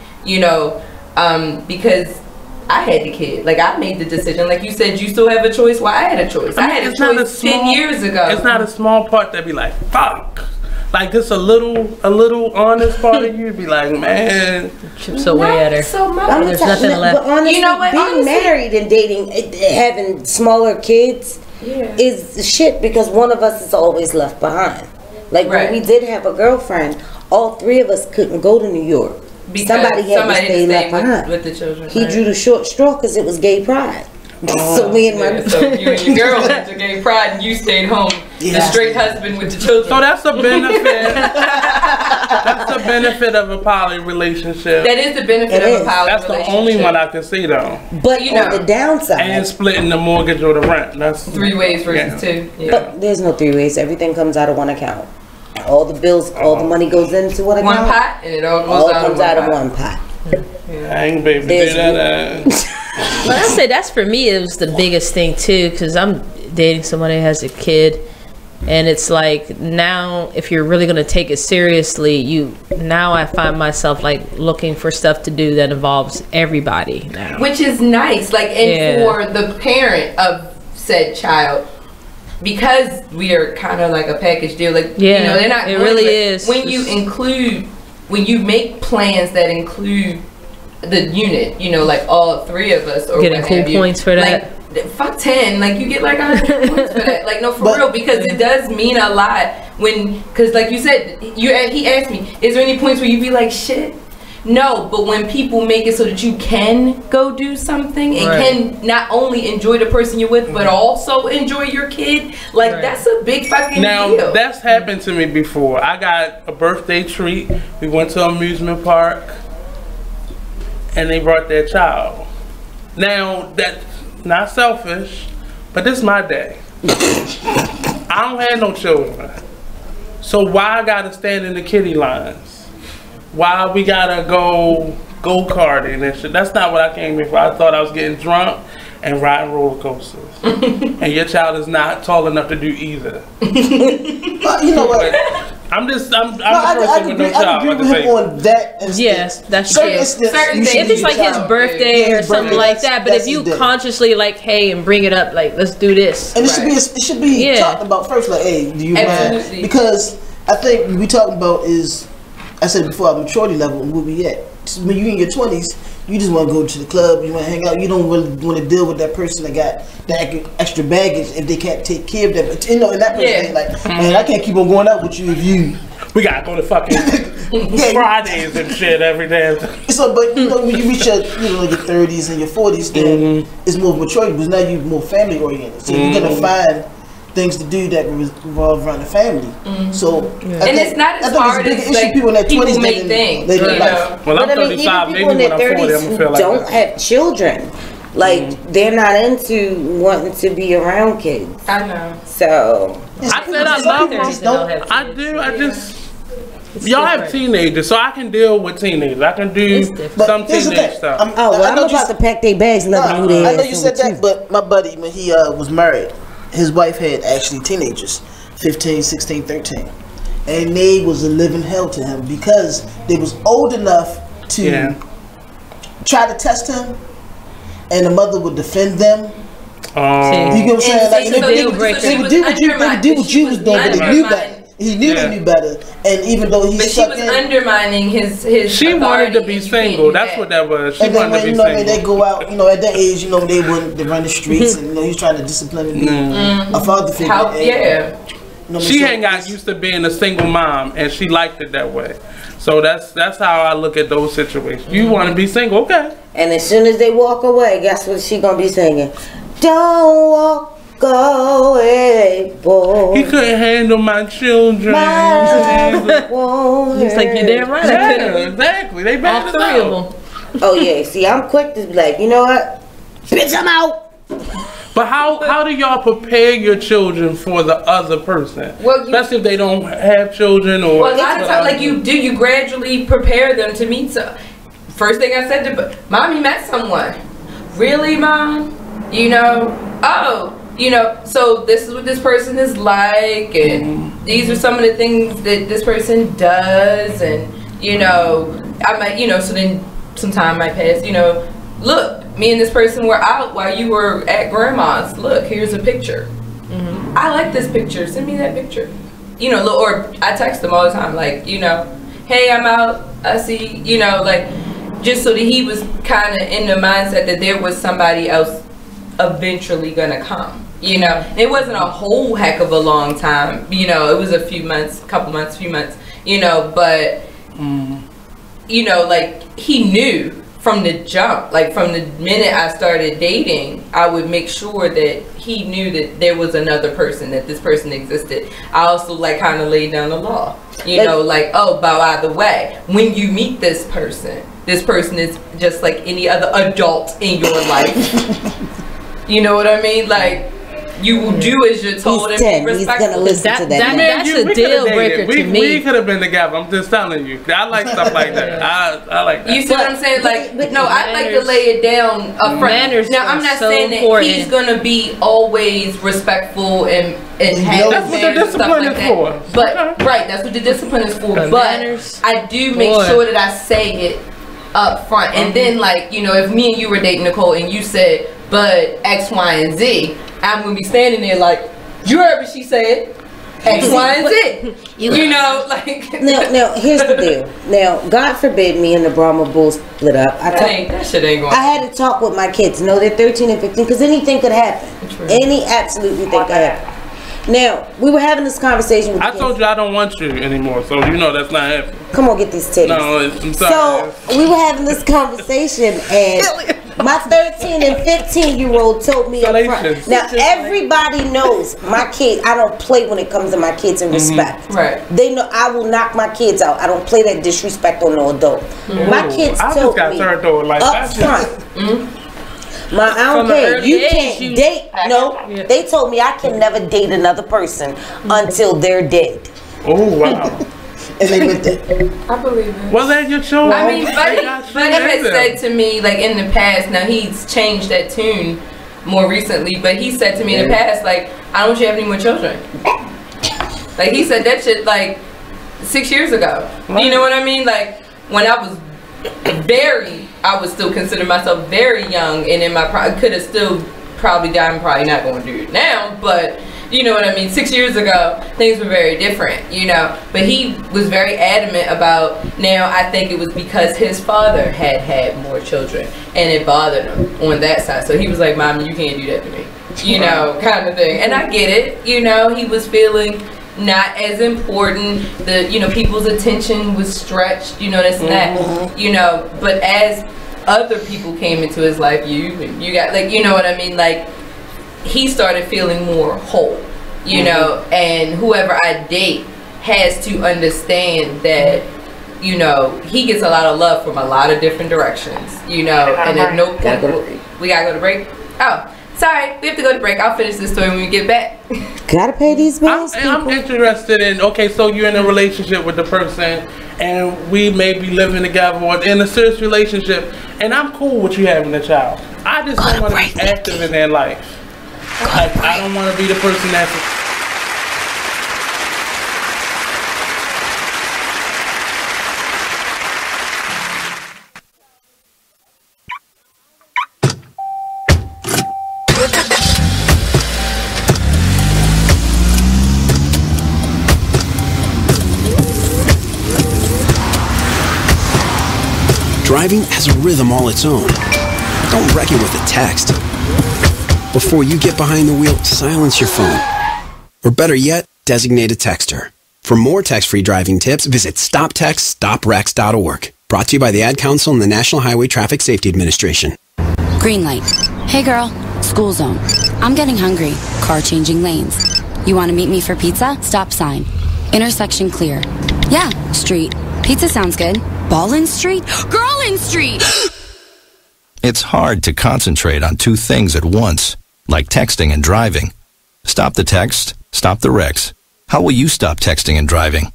because I had the kid. Like, I made the decision. Like you said, you still have a choice. Well, I had a choice. I had a choice 10 years ago.
It's not a small part that be like, fuck. Like, just a little honest part of you be like, man.
Chips away at her.
So much.
There's nothing left.
But honestly, being married and dating, having smaller kids is shit, because one of us is always left behind. Like, when we did have a girlfriend, all 3 of us couldn't go to New York. Because somebody had to stay left behind. With the children. He drew the short straw because it was gay pride. So me and my
so you and your girl went to gay pride and you stayed home. The straight husband with the children.
So that's a benefit. That's the benefit of a poly relationship.
That is the benefit of a poly relationship.
That's the only one I can see, though.
But on the downside,
and splitting the mortgage or the rent. That's
3 ways versus 2. Yeah.
But there's no 3 ways. Everything comes out of one account. All the bills, all the money goes into one account.
One pot, and it all comes
out of one pot.
Dang, baby, do that.
But I say that's, for me, it was the biggest thing too, because I'm dating somebody who has a kid, and it's like, now if you're really going to take it seriously, now I find myself like looking for stuff to do that involves everybody now,
which is nice. Like, and for the parent of said child, because we are kind of like a package deal. Like, they're not.
It really is.
When you make plans that include the unit, like all 3 of us, or
getting cool points for that.
Like, fuck 10, like you get like 100 points for that. Like, no, for real, because it does mean a lot because like you said, he asked me, "Is there any points where you be like shit?" No, but when people make it so that you can go do something and can not only enjoy the person you're with, but also enjoy your kid, like that's a big fucking deal.
Now, that's happened to me before. I got a birthday treat. We went to an amusement park, and they brought their child. Now, that's not selfish, but this is my day. I don't have no children. So why I gotta stand in the kiddie lines? Why we gotta go-karting and shit? That's not what I came here for. I thought I was getting drunk and riding roller coasters. And your child is not tall enough to do either.
You know what?
I'm the person with no child.
I agree with him on that.
Yes, that's true. Certain things. If it's like his birthday or something like that, but if you consciously like, hey, and bring it up, like, let's do this.
And it should be talked about first. Like, hey, do you mind? Because I think we talking about is, I said before, our maturity level and where we at. When you in your 20s, You just want to go to the club. You want to hang out. You don't really want to deal with that person that got that extra baggage if they can't take care of that. But you know, and that person ain't like, man, I can't keep on going out with you if you.
We gotta go to fucking Fridays and shit every day.
So, but you know, when you reach your, your 30s and your 40s, then it's more maturity because now you're more family oriented. So you're gonna find things to do that revolve around the family. So,
and it's not as hard as like people make things.
Well, I'm 35. Maybe when I'm 40, I'm gonna feel like
don't have children. Like they're not into wanting to be around kids.
I know.
So
I said I love them. I do. I just. Y'all have teenagers, so I can deal with teenagers. I can do some teenage stuff.
I'm about to pack their bags and let them do their
I know you said that, but my buddy, when he was married, his wife had actually teenagers, 15, 16, 13. And they was a living hell to him because they was old enough to try to test him, and the mother would defend them. You get what I'm saying? Like, they would do what you was doing, but they knew better. He knew they knew better, and even though he
she was undermining his.
She wanted to be single. That's what that was. She wanted to be single.
They go out, at that age, they run the streets, and he's trying to discipline and be a father figure.
She ain't got used to being a single mom, and she liked it that way. So that's how I look at those situations. You want to be single, okay?
And as soon as they walk away, guess what she gonna be singing? Don't walk. Go away, boy.
He couldn't handle my children.
He's like, you're damn right. I couldn't.
Exactly. They bad
three of them.
Oh yeah. See, I'm quick to be like, you know what? Bitch, I'm out.
But how do y'all prepare your children for the other person? Well, especially if they don't have children or.
Well, a lot of times, like you gradually prepare them to meet some. First thing I said to Mommy met someone. Really, Mom? So this is what this person is like, and these are some of the things that this person does, and I might, so then some time might pass, look, me and this person were out while you were at grandma's, look, here's a picture. I like this picture, send me that picture. Or I text them all the time, like, hey, I'm out, I see, just so that he was kind of in the mindset that there was somebody else eventually gonna come. It wasn't a whole heck of a long time. It was a few months, but like he knew from the jump, like from the minute I started dating, I would make sure that he knew that there was another person, that this person existed. I also kind of laid down the law, by the way, when you meet this person is just like any other adult in your life. You know what I mean? Like, you will do as you're told and be respectful. He's gonna listen to that.
That's a deal breaker to me. We could have been together. I'm just telling you. I like stuff like that. I like that.
You see what I'm saying? Like, I like to lay it down up front. Now, I'm not saying that he's gonna be always respectful and have
that's what the discipline is for.
But that's what the discipline is for. But I do make sure that I say it up front. And then, if me and you were dating, Nicole, and you said, but X, Y, and Z, I'm gonna be standing there like, you heard what she said, X, Y, and Z.
Now, here's the deal. Now, God forbid me and the Brahma Bulls split up.
That shit ain't going.
I had to talk with my kids. No, they're 13 and 15 because anything could happen. Any absolutely thing could happen. Now, we were having this conversation with
I told you I don't want you anymore, so that's not happening.
Come on, get these titties.
No, I'm sorry.
So, we were having this conversation, and my 13 and 15-year-old told me up front. Now, everybody knows my kids, I don't play when it comes to my kids in respect.
Right.
They know I will knock my kids out. I don't play that disrespect on no adult. My kids told me up front. I don't care. You can't date. No, they told me I can never date another person until they're dead.
Oh wow!
And they meant that.
I believe it.
Well, then you're sure.
I mean, Buddy has said to me in the past. Now he's changed that tune more recently, but he said to me in the past, I don't want you to have any more children. He said that shit 6 years ago. Right. You know what I mean? When I was I would still consider myself very young, and in my could have still probably died. I'm probably not going to do it now, but You know what I mean? 6 years ago, things were very different, you know. But he was very adamant about, now I think it was because his father had more children and it bothered him on that side. So he was like, Mom, you can't do that to me, you know, kind of thing. And I get it, you know, he was feeling not as important. The, you know, people's attention was stretched, you know, this and that, you know. But as other people came into his life, you got, like, you know what I mean, like, he started feeling more whole, you know, and whoever I date has to understand that, you know, he gets a lot of love from a lot of different directions, you know, and then we gotta go to break. Oh, sorry, we have to go to break. I'll finish this story when we get back.
Gotta pay these bills.
I'm interested in, okay, so you're in a relationship with the person and we may be living together or in a serious relationship, and I'm cool with you having a child. I just don't want to be active in their life. Like, I don't want to be the person that's
Driving has a rhythm all its own. Don't wreck it with a text. Before you get behind the wheel, silence your phone. Or better yet, designate a texter. For more text-free driving tips, visit stoptextstoprex.org. Brought to you by the Ad Council and the National Highway Traffic Safety Administration.
Green light. Hey girl, school zone. I'm getting hungry. Car changing lanes. You want to meet me for pizza? Stop sign. Intersection clear. Yeah, street. Pizza sounds good. Ballin' Street? Girlin' Street!
It's hard to concentrate on two things at once, like texting and driving. Stop the text, stop the wrecks. How will you stop texting and driving?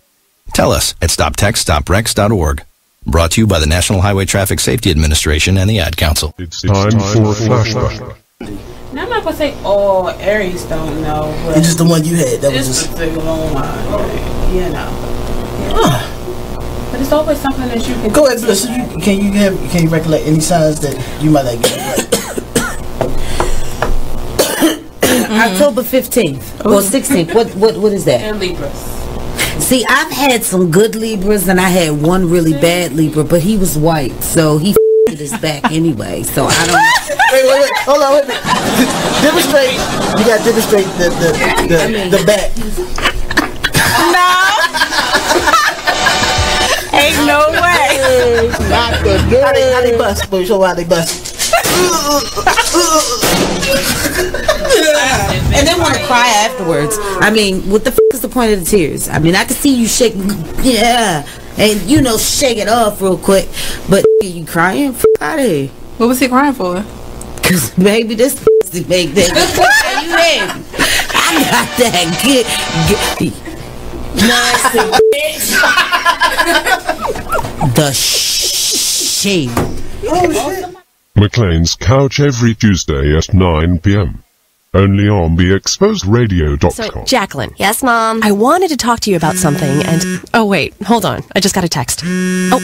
Tell us at stoptextstoprex.org. Brought to you by the National Highway Traffic Safety Administration and the Ad Council.
It's time for a flashback.
Now I'm not gonna say all Aries don't know, but
it's just the one you had. That was just
a long line, right? You know. Yeah. But it's always something that you can
go ahead. So can you recollect any signs that you might not get right?
October 15th or 16th. What is that?
And Libras.
See, I've had some good Libras and I had one really bad Libra, but he was white, so he f***ed his back anyway. So I don't.
Wait, hold on, wait a minute. Demonstrate. You got to demonstrate the back.
No. Ain't no way.
Not the girl. How they bust? Let me show how they bust.
And then want to cry afterwards. I mean, what the f*** is the point of the tears? I mean, I can see you shake, yeah, and you know, shake it off real quick. But you crying? F*** out of here.
What was he crying for?
Cause baby, this f***y make that. You in? I got that good. The shade.
Oh shit.
McLean's Couch every Tuesday at 9 p.m. Only on BeExposedRadio.com.
So, Jacqueline. Yes, Mom? I wanted to talk to you about something and... Oh, wait. Hold on. I just got a text. Oh,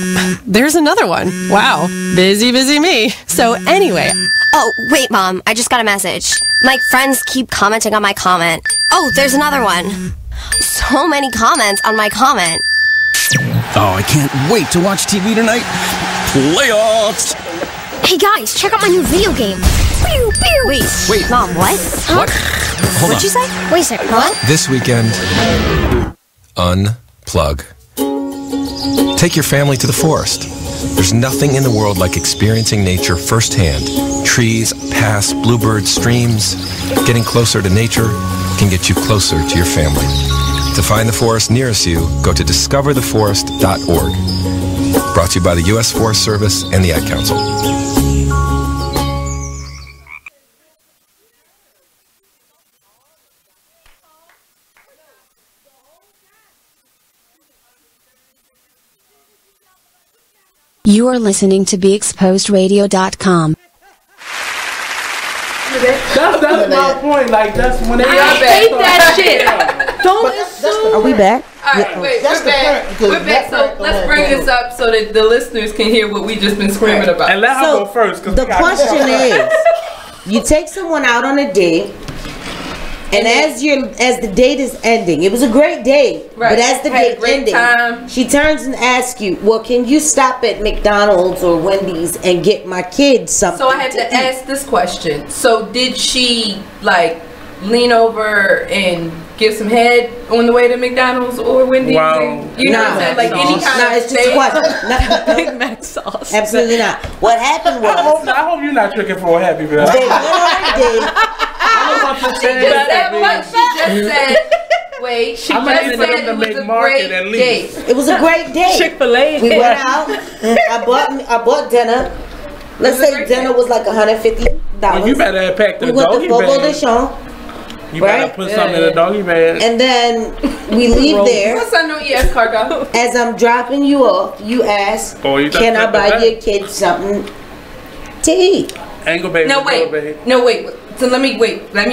there's another one. Wow. Busy me. So, anyway...
Oh, wait, Mom. I just got a message. My friends keep commenting on my comment. Oh, there's another one. So many comments on my comment.
Oh, I can't wait to watch TV tonight. Playoffs!
Hey guys, check out my new video game. Pew, pew.
Wait.
Mom, what?
What? Hold
What'd you say? Wait a second, what?
This weekend, unplug. Take your family to the forest. There's nothing in the world like experiencing nature firsthand. Trees, paths, bluebirds, streams. Getting closer to nature can get you closer to your family. To find the forest nearest you, go to discovertheforest.org. Brought to you by the U.S. Forest Service and the Ad Council.
You are listening to BeExposedRadio.com.
That's my point. Like, that's when they
I hate that shit. Don't assume.
Are we back?
Alright, wait, we're back. We're back. So let's bring this up so that the listeners can hear what we just been screaming about.
And let her go first.
The question is, you take someone out on a date And as the date is ending, it was a great day. Right. But as the date ending, she turns and asks you, "Well, can you stop at McDonald's or Wendy's and get my kids something?"
So I have to ask this question. So did she like lean over and give some head on the way to McDonald's or Wendy's?
Wow.
You know what I'm saying? Like any kind of
it's just a question.
Big Mac sauce.
Absolutely not. What happened was,
I hope you're not tricking for a Happy Meal.
they went on a date.
She just said, wait, she just said it was a great date.
It was a great day.
Chick-fil-A.
We went out. I bought dinner. Let's say dinner was like $150.
Well, you better have packed the
we went
doggy
to Fogo de
bag.
Chão.
You better put something in the doggy bag.
And then we leave there.
What's on no ES cargo?
As I'm dropping you off, you ask, "Can I buy your kids something to eat?"
Angle baby.
No wait. So let me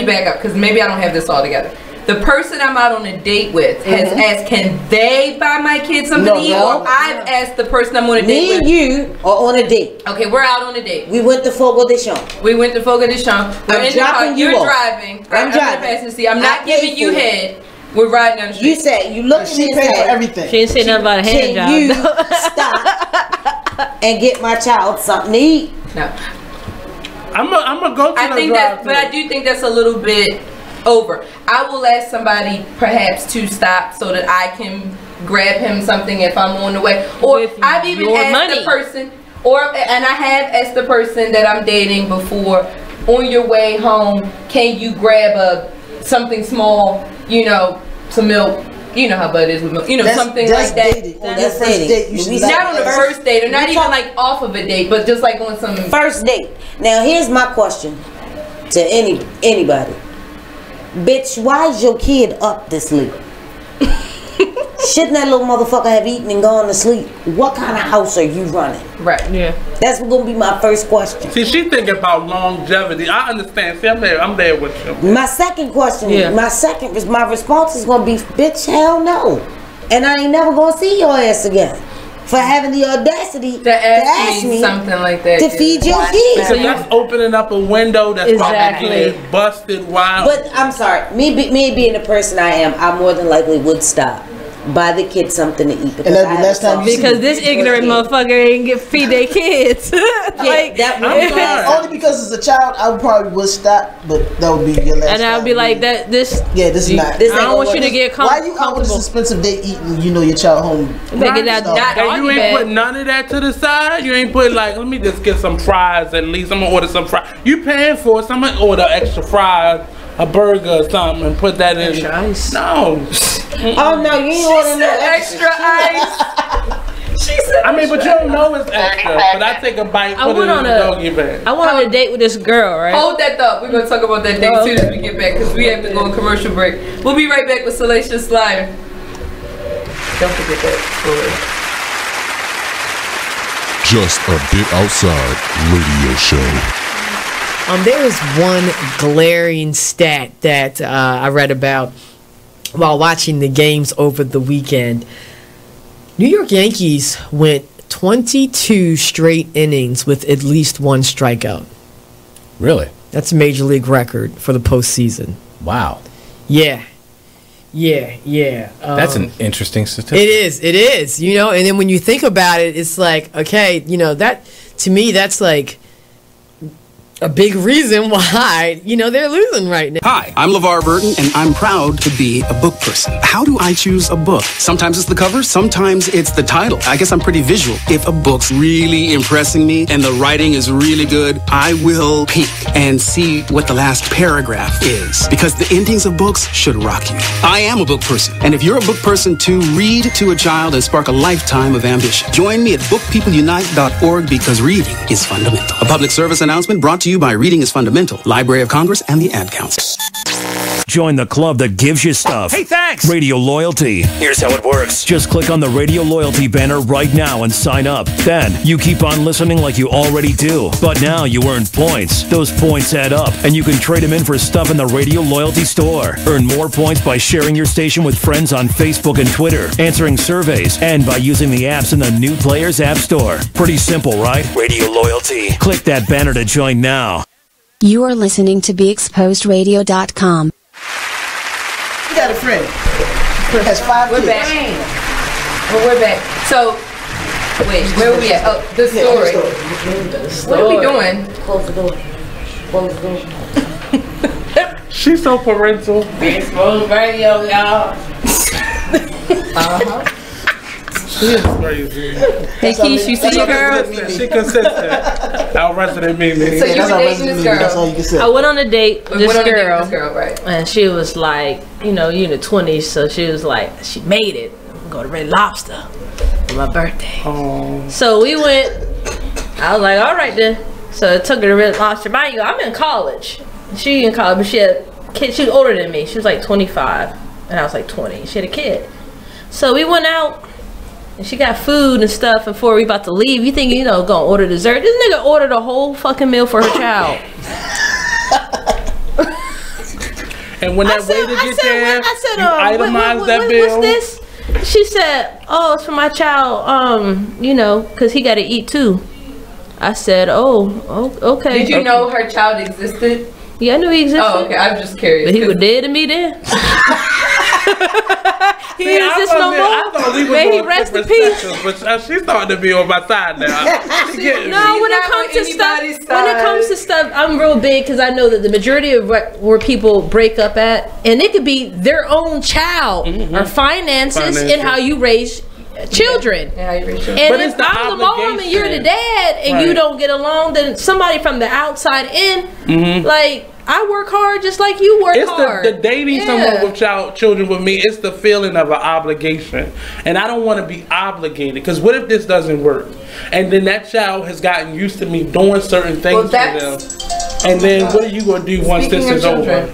back up because maybe I don't have this all together. The person I'm out on a date with has asked, "Can they buy my kids something to eat?" Or I've asked the person I'm on a date with.
Me and you are on a date.
Okay, we're out on a date.
We went to Fogo de Chão.
We went to Fogo de Chão. We're in the car. You're driving.
I'm driving.
The passenger seat. I'm not giving you head. We're riding down the street.
You said you look at me and
paid for
said
everything.
She didn't say nothing about a hand job.
Can you stop and get my child something to eat?
No.
I'm gonna go to the drive-thru.
But I do think that's a little bit over. I will ask somebody perhaps to stop so that I can grab him something if I'm on the way. Or I've even asked the person, and I have asked the person that I'm dating before, on your way home, can you grab something small, some milk. You know how bad it is with milk. Something like that.
That's dating.
Not on the first date, or not even like off of a date, but just like on some
first date. Now here's my question to anybody. Bitch, why is your kid up this late? Shouldn't that little motherfucker have eaten and gone to sleep? What kind of house are you running?
Right.
Yeah.
That's gonna be my first question.
See, she thinking about longevity. I understand. See, I'm there with you.
My second question, my response is gonna be, bitch, hell no. And I ain't never gonna see your ass again for having the audacity to ask me
something like that
to feed your kids.
So that's opening up a window that's probably busted wide.
But I'm sorry, me being the person I am, I more than likely would stop. Buy the kids something to eat because
this ignorant motherfucker ain't feed their kids.
Only because as a child I probably would stop, but that would be your last.
And I would be like this.
Yeah, this is not.
I don't want you to get comfortable.
Why you out with a expensive day eating? Your child home.
And you ain't put none of that to the side. You ain't put like, let me just get some fries at least. I'm gonna order some fries. You paying for it? So I'm gonna order extra fries, a burger or something, and put that in.
Extra ice.
No.
Oh no, you ain't ordering no
extra ice.
She said. I mean, but you don't know it's extra. But I take a bite, put it in the doggy bag.
I went on a date with this girl, right?
Hold that thought. We're gonna talk about that date soon as we get back because we have to go on commercial break. We'll be right back with Salacious Slider. Don't forget that story.
Just a Bit Outside radio show.
There is one glaring stat that I read about while watching the games over the weekend. New York Yankees went 22 straight innings with at least one strikeout.
Really?
That's a major league record for the postseason.
Wow.
Yeah.
That's an interesting statistic.
It is, and then when you think about it, it's like, okay, that, to me, that's like a big reason why, they're losing right now.
Hi, I'm LeVar Burton, and I'm proud to be a book person. How do I choose a book? Sometimes it's the cover, sometimes it's the title. I guess I'm pretty visual. If a book's really impressing me and the writing is really good, I will peek and see what the last paragraph is. Because the endings of books should rock you. I am a book person, and if you're a book person too, read to a child and spark a lifetime of ambition. Join me at bookpeopleunite.org because reading is fundamental. A public service announcement brought to you by Reading is Fundamental, Library of Congress, and the Ad Council.
Join the club that gives you stuff.
Hey, thanks!
Radio Loyalty.
Here's how it works.
Just click on the Radio Loyalty banner right now and sign up. Then you keep on listening like you already do. But now you earn points. Those points add up, and you can trade them in for stuff in the Radio Loyalty store. Earn more points by sharing your station with friends on Facebook and Twitter, answering surveys, and by using the apps in the New Players App Store. Pretty simple, right?
Radio Loyalty.
Click that banner to join now.
You are listening to BeExposedRadio.com.
She got a friend. Has 5
We're
kids.
back. Well, we're back. So, wait, where were we at? Oh, the story. What are we doing?
Close the door. Close the door.
She's so parental.
Exposed radio, y'all.
She is crazy.
Hey, Keish, you see your girl?
She consistent. Our resident Mimi.
So you were dating this girl.
That's all you can say.
I went on a date with this girl,
right?
and she was like, you know, you in the 20s, so she was like, she made it. I'm going to Red Lobster for my birthday.
Oh.
So we went. I was like, all right then. So I took her to Red Lobster. Mind you, I'm in college. She in college, but she had kid. She was older than me. She was like 25, and I was like 20. She had a kid. So we went out. And she got food and stuff before we about to leave. You think, you know, gonna order dessert? This nigga ordered a whole fucking meal for her child.
And when that waiter gets there, you itemize that bill.
What's this? She said, oh, it's for my child, you know, because he got to eat too. I said, oh, okay.
Did you know her child existed?
Yeah, I knew he existed.
Oh, okay. I'm just curious.
But he was dead to me then. He didn't exist no more.
I thought we were
May he
going
rest in
different
peace.
sections, but she's starting to be on my side now.
No, when it comes to stuff, I'm real big because I know that the majority of where people break up at, and it could be their own child or finances and how you raise children.
Yeah, how you raise children.
And
But
if
it's the
I'm the mom and you're the dad and you
Right.
don't get along, then somebody from the outside in, like, I work hard just like you work
It's
hard.
the dating someone with children with me. It's the feeling of an obligation, and I don't want to be obligated. Because what if this doesn't work, and then that child has gotten used to me doing certain things for them, and then what are you gonna do once this is over?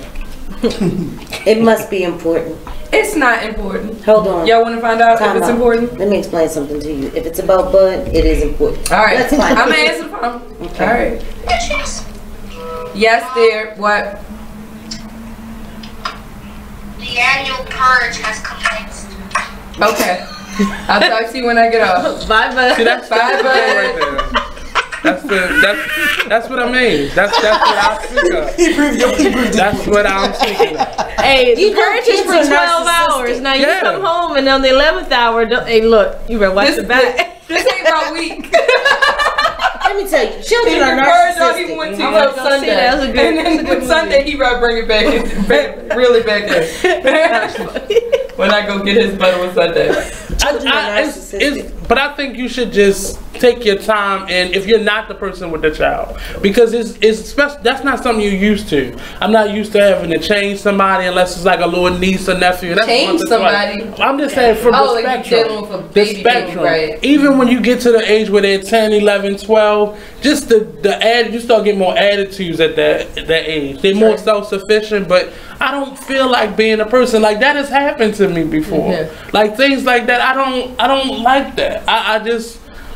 It must be important.
It's not important.
Hold on.
Y'all want to find out
Time
if it's
out.
important?
Let me explain something to you. If it's about Bud, it is important.
All right.
Let's find
I'm
out.
gonna answer the phone. All right. Yes, dear. What?
The annual purge has commenced.
Okay. I'll talk to you when I get off.
Bye, bud.
See, that's
Bye, bud.
right there. That's what I mean. That's what I speak of. That's what I'm speaking of.
Hey, the purge is for
kids are
12 hours. Now you
Yeah.
come home and on the 11th hour, hey, look, you better watch the back.
This ain't my week.
Let me tell you, children
He
are
purged all he
narcissistic.
went to
I'm
till
gonna go see
Sunday.
that. That was a good-
And
that's a
then
good
with Sunday, he right bring it back really back in. When I go get his butt on Sunday.
But I think you should just take your time, and if you're not the person with the child, because it's special. That's not something you're used to. I'm not used to having to change somebody unless it's like a little niece or nephew. That's
Change
once or twice.
somebody?
I'm just saying from
Oh,
the
like you're
spectrum.
dealing with a
The
baby
spectrum.
thing, right.
Even when you get to the age where they're 10, 11, 12, just the you start getting more attitudes at that age. They're more self-sufficient, but I don't feel like being a person like that has happened to me before. Like things like that, I don't like that.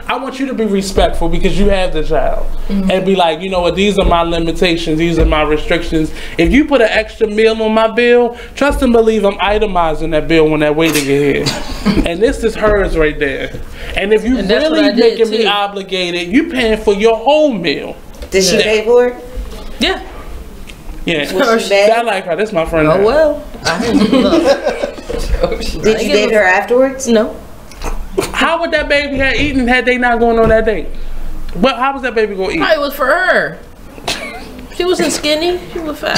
I want you to be respectful because you have the child, and be like, you know what, these are my limitations, these are my restrictions. If you put an extra meal on my bill, trust and believe I'm itemizing that bill when that waiter get here. And this is hers right there. And if you really making me obligated, you paying for your whole meal.
Did she pay for it?
Yeah.
Yeah.
Was she bad?
I like her. That's my friend.
Oh well.
Did you date her afterwards?
No.
How would that baby have eaten had they not going on that date? Well, how was that baby going to eat?
Probably was for her. She wasn't skinny. She was fat.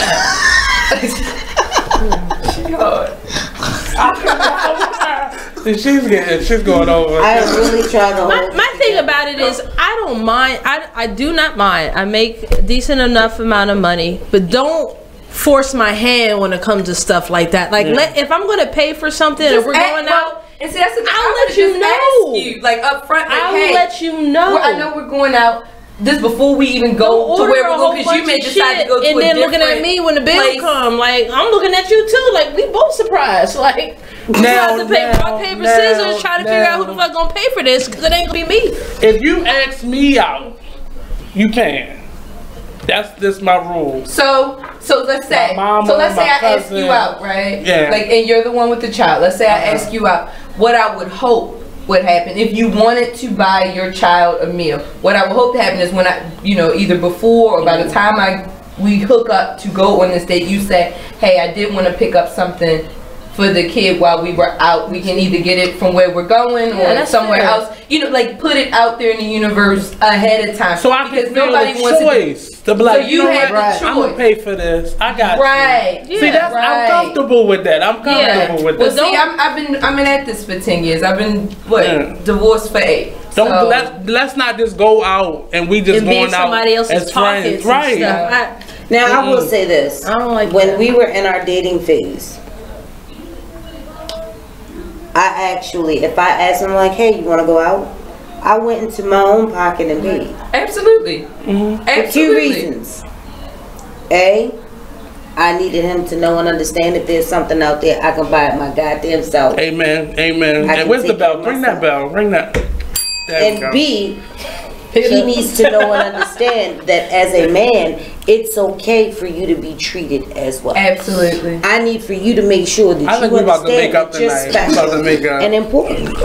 She's going over.
I really try to hold.
My thing about it is I don't mind. I do not mind. I make a decent enough amount of money, but don't force my hand when it comes to stuff like that. Like, if I'm going to pay for something and we're going out,
and see, that's the thing.
I'll let you know.
Ask you, like up front, like,
I'll
hey,
let you know.
I know we're going out. This before we even go to where we're going, because you may decide to go to
and
a
then
different
looking at me when the bill
place.
come. Like, I'm looking at you too. Like, we both surprised. Like, we have to pay rock, paper, scissors, try to figure out who the fuck gonna pay for this, because it ain't gonna be me.
If you ask me out, you can. That's just my rule.
So let's say,
mama,
I ask
cousin.
you out, right?
Yeah.
Like, and you're the one with the child. Let's say I ask you out. What I would hope would happen if you wanted to buy your child a meal. What I would hope to happen is when I, either before or by the time we hook up to go on this date, you say, hey, I did want to pick up something for the kid while we were out. We can either get it from where we're going or somewhere else. You know, like put it out there in the universe ahead of time.
So I can feel nobody wants choice to be like,
so you have the choice.
I'm gonna pay for this. I got
right.
You. See, that's I'm comfortable with that. I'm comfortable with that.
Well, see, I've been at this for 10 years. I've been divorced for 8.
Don't let's not just go out and we just going out as friends, right?
Now I will say this: I don't like when we were in our dating phase. I actually, if I asked him like, "Hey, you want to go out?" I went into my own pocket and paid.
Absolutely.
For 2 reasons. A, I needed him to know and understand if there's something out there, I can buy it my goddamn self.
Amen. Amen. And where's the bell? Ring that bell. Ring that.
And B, he needs to know and understand that as a man, it's okay for you to be treated as well.
Absolutely.
I need for you to make sure that you understand that you're special and important.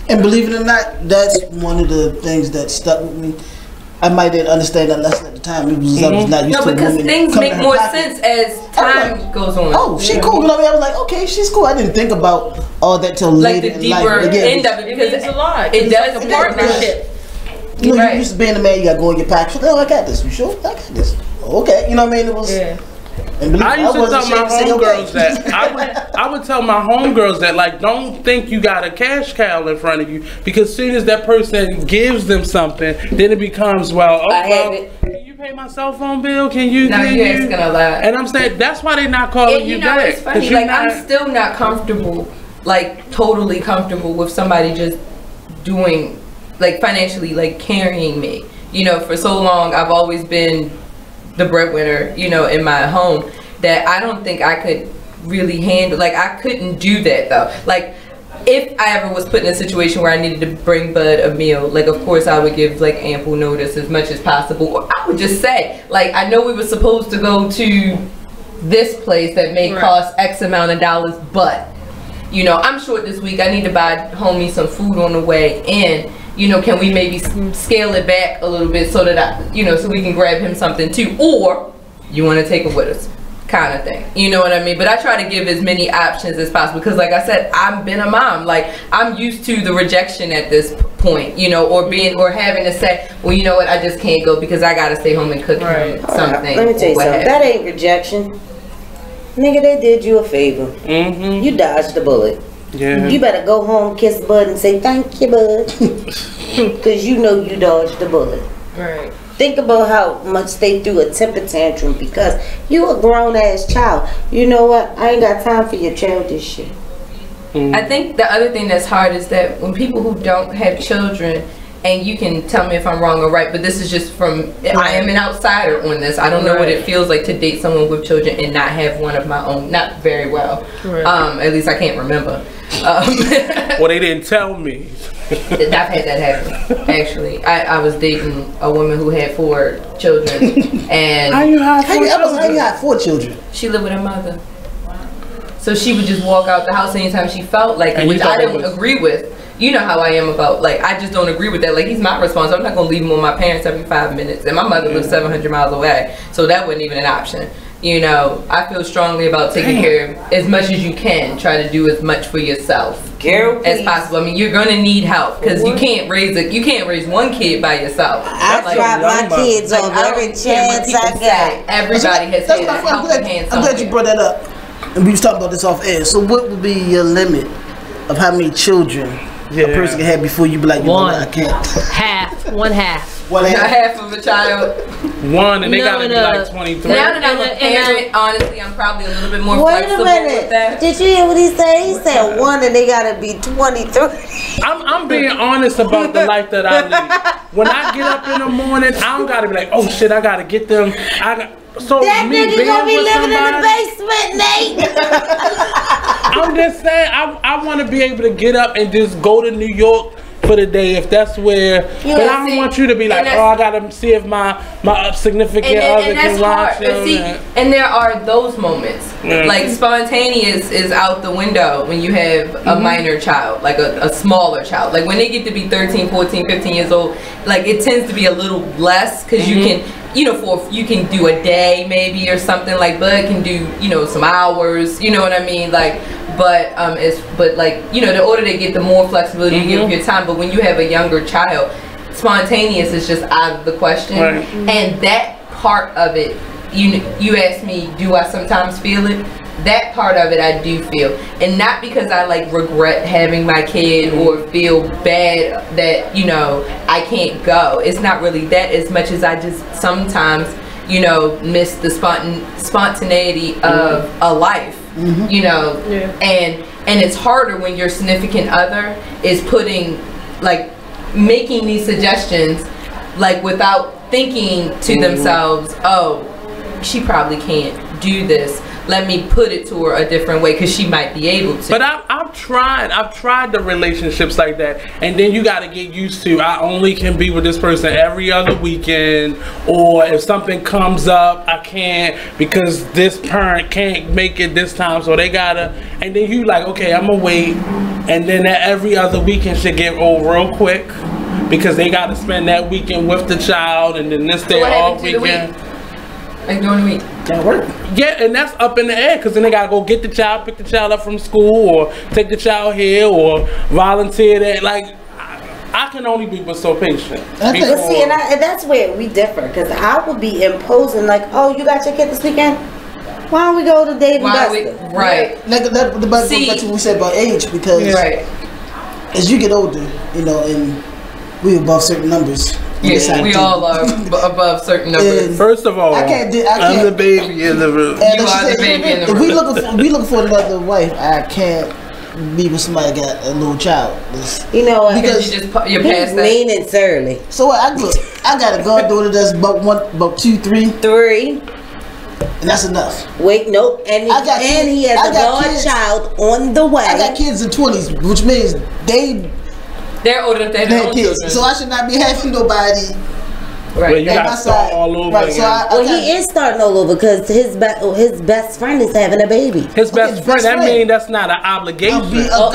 And believe it or not, that's one of the things that stuck with me. I might didn't understand that lesson at the time. It was, I was not used to
because things make more sense as time goes on.
Oh, she cool. You know what I mean? I was like, okay, she's cool. I didn't think about all that till later in life.
Like the deeper end of it, because it means a lot. It does a partnership.
You know, you used to being a man, you got to go in your pack. Oh, I got this. You sure? I got this. Okay, you know what I mean? It was. Yeah.
I used to tell my homegirls that I would tell my homegirls that, like, don't think you got a cash cow in front of you, because as soon as that person gives them something, then it becomes, can you pay my cell phone bill? Can you?
No, you're asking a lot.
And I'm saying that's why they're not calling you back.
It's funny. Like I'm still not comfortable, like totally comfortable with somebody just doing, like financially, like carrying me. You know, for so long I've always been the breadwinner, you know, in my home, that I don't think I could really handle. Like I couldn't do that though. Like if I ever was put in a situation where I needed to bring Bud a meal, like of course I would give like ample notice as much as possible. Or I would just say, like, I know we were supposed to go to this place that may cost X amount of dollars, but you know, I'm short this week. I need to buy homie some food on the way in. You know, can we maybe scale it back a little bit so that so we can grab him something too, or you want to take it with us, kind of thing. You know what I mean? But I try to give as many options as possible, because like I said, I've been a mom. Like I'm used to the rejection at this point, you know, or having to say, well, you know what, I just can't go because I gotta stay home and cook him something.
Let me tell you something. That ain't rejection, nigga. They did you a favor. You dodged the bullet. Yeah. You better go home, kiss Bud, and say thank you, Bud, because you know you dodged the bullet.
Right.
Think about how much they threw a temper tantrum because you a grown ass child. You know what? I ain't got time for your childish shit.
I think the other thing that's hard is that when people who don't have children, and you can tell me if I'm wrong or right, but this is just from, I am an outsider on this. I don't know what it feels like to date someone with children and not have one of my own. Not very well. At least I can't remember.
Well, they didn't tell me.
I've had that happen. Actually, I was dating a woman who had 4 children, and
how you had 4 children?
She lived with her mother, so she would just walk out the house anytime she felt like it, which I didn't agree with. You know how I am about, like, I just don't agree with that. Like, he's my responsibility. I'm not gonna leave him with my parents every 5 minutes, and my mother lives 700 miles away, so that wasn't even an option. You know, I feel strongly about taking care of as much as you can. Try to do as much for yourself as possible. I mean, you're gonna need help because you can't raise one kid by yourself.
I drop my kids on every chance I get.
Everybody has had a helping hand.
I'm glad you brought that up. And we was talking about this off air. So, what would be your limit of how many children a person can have before you be like, I can't?
One half.
One
half of a child.
One, and they gotta be like 23.
Now that I'm a parent, honestly, I'm probably a little bit more flexible with that.
Did you hear what he said? He said 1 and they gotta be 23.
I'm being honest about the life that I lead. When I get up in the morning, I don't gotta be like, oh shit, I gotta get them. So
that nigga gonna be living in the basement, Nate.
I'm just saying, I want to be able to get up and just go to New York for the day if that's where. But I don't want you to be like, oh, I gotta see if my significant other can watch them.
And there are those moments. Like spontaneous is out the window when you have a minor child, like a smaller child. Like when they get to be 13, 14, 15 years old, like it tends to be a little less because you can you know, you can do a day maybe or something, like Bud can do, you know, some hours, you know what I mean, like, but like, you know, the older they get, the more flexibility you give your time. But when you have a younger child, spontaneous is just out of the question. Right. And that part of it, you asked me, do I sometimes feel it? That part of it I do feel, and not because I like regret having my kid or feel bad that, you know, I can't go. It's not really that, as much as I just sometimes, you know, miss the spontaneity of a life, you know, and it's harder when your significant other is putting, like, making these suggestions, like, without thinking to themselves, oh, she probably can't do this. Let me put it to her a different way, because she might be able to.
But I've tried the relationships like that, and then you got to get used to, I only can be with this person every other weekend, or if something comes up, I can't because this parent can't make it this time, so they gotta. And then you like, okay, I'm gonna wait, and then that every other weekend should get old real quick because they got to spend that weekend with the child, and then this day off weekend.
Like during the week.
At work. Yeah, and that's up in the air, because then they gotta go get the child, pick the child up from school, or take the child here, or volunteer there. Like, I can only be but so patient.
But see, and that's where we differ, because I would be imposing, like, oh, you got your kid this weekend? Why don't we go to Dave and Buster?
Right.
The back to what we said about age, because as you get older, you know, and we above certain numbers.
Yeah, we all are above certain numbers.
And first of all, I'm the baby in the room.
You are the baby in the room.
If we looking for another wife, I can't be with somebody that got a little child.
You know what?
Because
you're past that.
Mean and surly.
So what? I got a goddaughter that's about 2, 3.
3.
And that's enough.
Wait, nope. And he has a godchild on the way.
I got kids in 20s, which means
they're older than their own
kids,
children.
so I should not be having nobody.
Right, well, you got to start all over again.
He is starting all over because his best friend is having a baby.
His best friend. That means that's not an obligation.
No,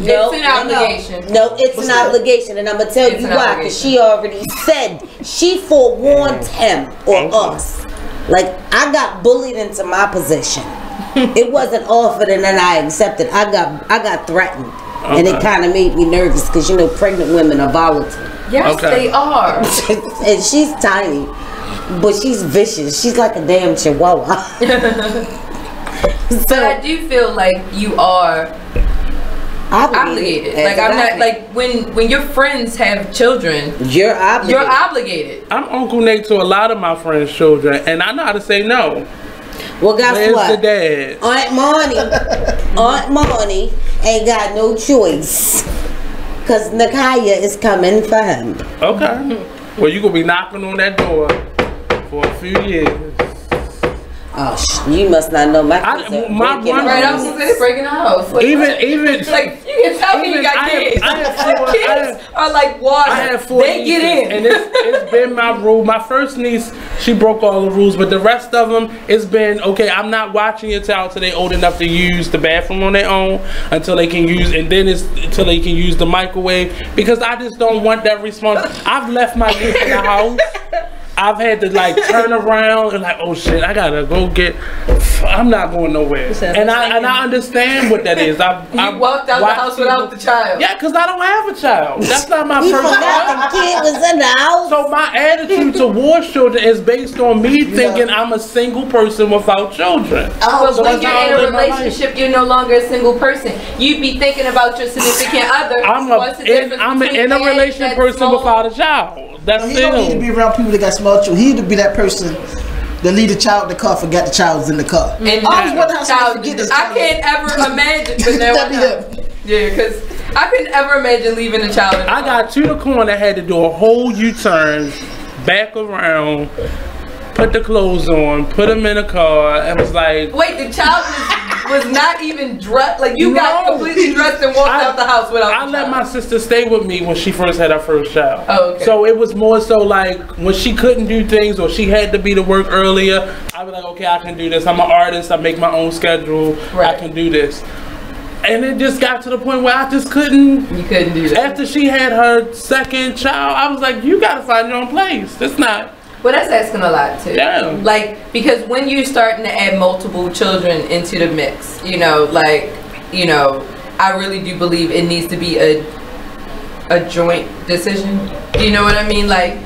it's an obligation.
No, it's an obligation, and I'm gonna tell you why. Because she already said she forewarned him or us. Like, I got bullied into my position. It wasn't offered, and then I accepted. I got threatened. Okay. And it kind of made me nervous because, you know, pregnant women are volatile.
Yes, they are.
And she's tiny, but she's vicious. She's like a damn chihuahua.
But I do feel like you are obligated. Like, I'm not, like, when your friends have children,
you're obligated.
I'm Uncle Nate to a lot of my friends' children, and I know how to say no.
Well, guess
Where's
what?
the dad?
Aunt Marnie ain't got no choice, because Nakaya is coming for him.
Okay. Well, you gonna be knocking on that door for a few years.
Oh, you must not know my kids
right, I was gonna say breaking the house. Like,
even
like, you can tell me you got kids. Kids are like water.
I have 4
they
nieces,
get in.
and it's been my rule. My first niece, she broke all the rules, but the rest of them, it's been okay. I'm not watching your child till they old enough to use the bathroom on their own, until they can use, and then it's until they can use the microwave, because I just don't want that response. I've left my niece in the house. I've had to like turn around and like, oh shit, I gotta go get. I'm not going nowhere. And I understand what that is.
You walked out the house without the child.
Yeah, because I don't have a child. That's not my
You
personal.
forgot the kid was in the house.
So my attitude towards children is based on me thinking I'm a single person without children.
But when you're in a relationship, you're no longer a single person. You'd be thinking about your significant other.
I'm an in a relationship person without a child. That's
he don't need to be around people that got small children. He need to be that person that leave the child in the car, forgot the child's in the car.
And
I always wonder how somebody forget this.
I can't ever imagine. Yeah, because I couldn't ever imagine leaving a child in the car.
I got to the corner, had to do a whole U-turn, back around, put the clothes on, put them in a car, and was like...
Wait, the child was not even dressed? Like, you got completely dressed and walked out the house without
I let my sister stay with me when she first had her first child.
Oh, okay.
So it was more so like, when she couldn't do things or she had to be to work earlier, I was like, okay, I can do this. I'm an artist. I make my own schedule. Right. I can do this. And it just got to the point where I just couldn't.
You couldn't do that.
After she had her second child, I was like, you got to find your own place. It's not...
Well, that's asking a lot too.
Yeah.
Like, because when you're starting to add multiple children into the mix, you know, like, you know, I really do believe it needs to be a joint decision. You know what I mean? Like,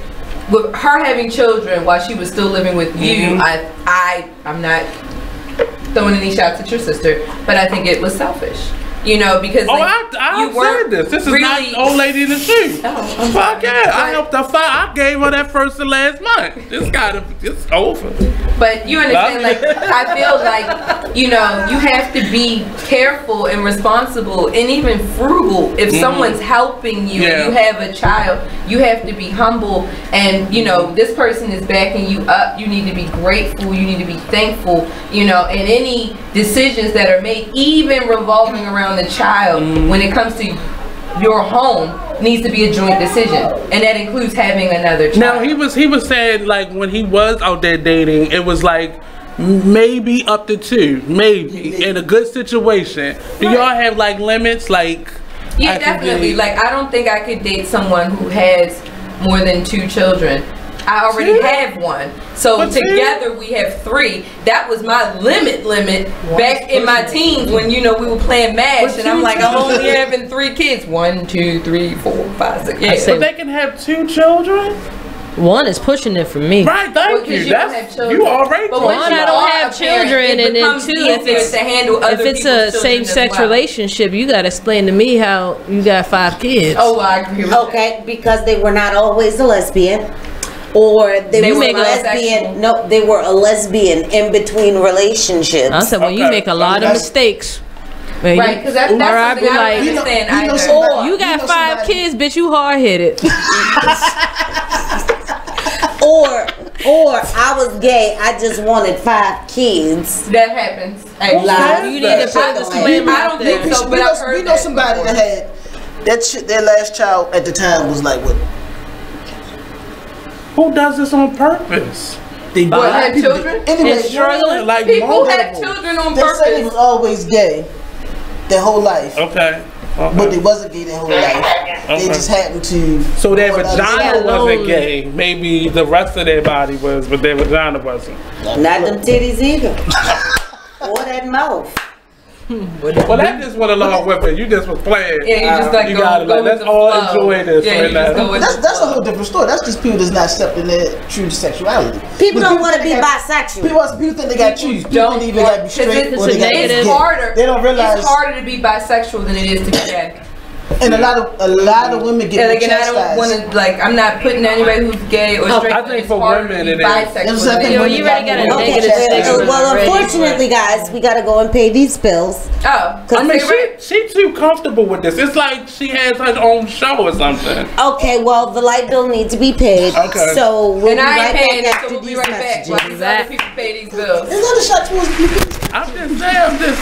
with her having children while she was still living with you, I'm not throwing any shots at your sister, but I think it was selfish. You know, because
I said this. This is not old lady in the shoe. Fuck yeah! I helped her fight. I gave her that first and last month. It's over.
But you understand, like, I feel like, you know, you have to be careful and responsible and even frugal. If someone's helping you, you have a child, you have to be humble. And, you know, this person is backing you up. You need to be grateful. You need to be thankful. You know, and any decisions that are made, even revolving around the child, when it comes to your home, needs to be a joint decision, and that includes having another child.
Now he was saying, like, when he was out there dating, it was like maybe up to 2, maybe in a good situation. Do y'all have like limits? Like,
yeah, definitely. Like, I don't think I could date someone who has more than 2 children. I already have one. So together we have 3. That was my limit back in my teens when, you know, we were playing MASH, and I'm like, I'm only having 3 kids. 1, 2, 3, 4, 5, 6. Yeah.
But they can have 2 children?
1 is pushing it for me.
Right, thank you. That's, you already.
But 1, I don't have children, and then 2, if it's a same-sex relationship, you got to explain to me how you got 5 kids.
Oh, I agree with that.
Okay, because they were not always a lesbian. Or they were a lesbian. No, they were a lesbian in between relationships.
I said, well, you make a lot of mistakes.
Man, right, because that's something I don't understand either.
Or you got 5 kids, bitch, you hard-headed.
or I was gay, I just wanted 5 kids.
That happens.
You need to put the
I don't think so, but I've heard
we know somebody that had their last child at the time was like, what?
Who does this on purpose?
They
have children?
Anyway,
struggling like
people have children on purpose.
They said they was always gay their whole life.
Okay.
But they wasn't gay their whole life. They just happened to.
So their vagina wasn't gay. Maybe the rest of their body was, but their vagina wasn't.
Not them titties either. Or that mouth.
Well, that just went along with it. You just was playing.
Yeah, you just like,
let's all enjoy this right now.
That's a whole different story. That's just people that's not accepting their true sexuality.
People don't want to be bisexual.
People think they got choose. People think they got to be straight or they got to be gay. They don't realize
it's harder to be bisexual than it is to be gay.
And a lot of women get
like, and I don't want to, like, I'm not putting anybody who's gay or straight.
I think for women it is
bisexual.
You already got a negative stigma.
Well, unfortunately, guys, we got to go and pay these bills.
Oh,
I mean, she's too comfortable with this. It's like she has her own show or something.
Okay, well, the light bill needs to be paid. Okay. So we'll be right back after these messages.
While these other people pay these bills.
There's other shots towards people.
I'm just saying.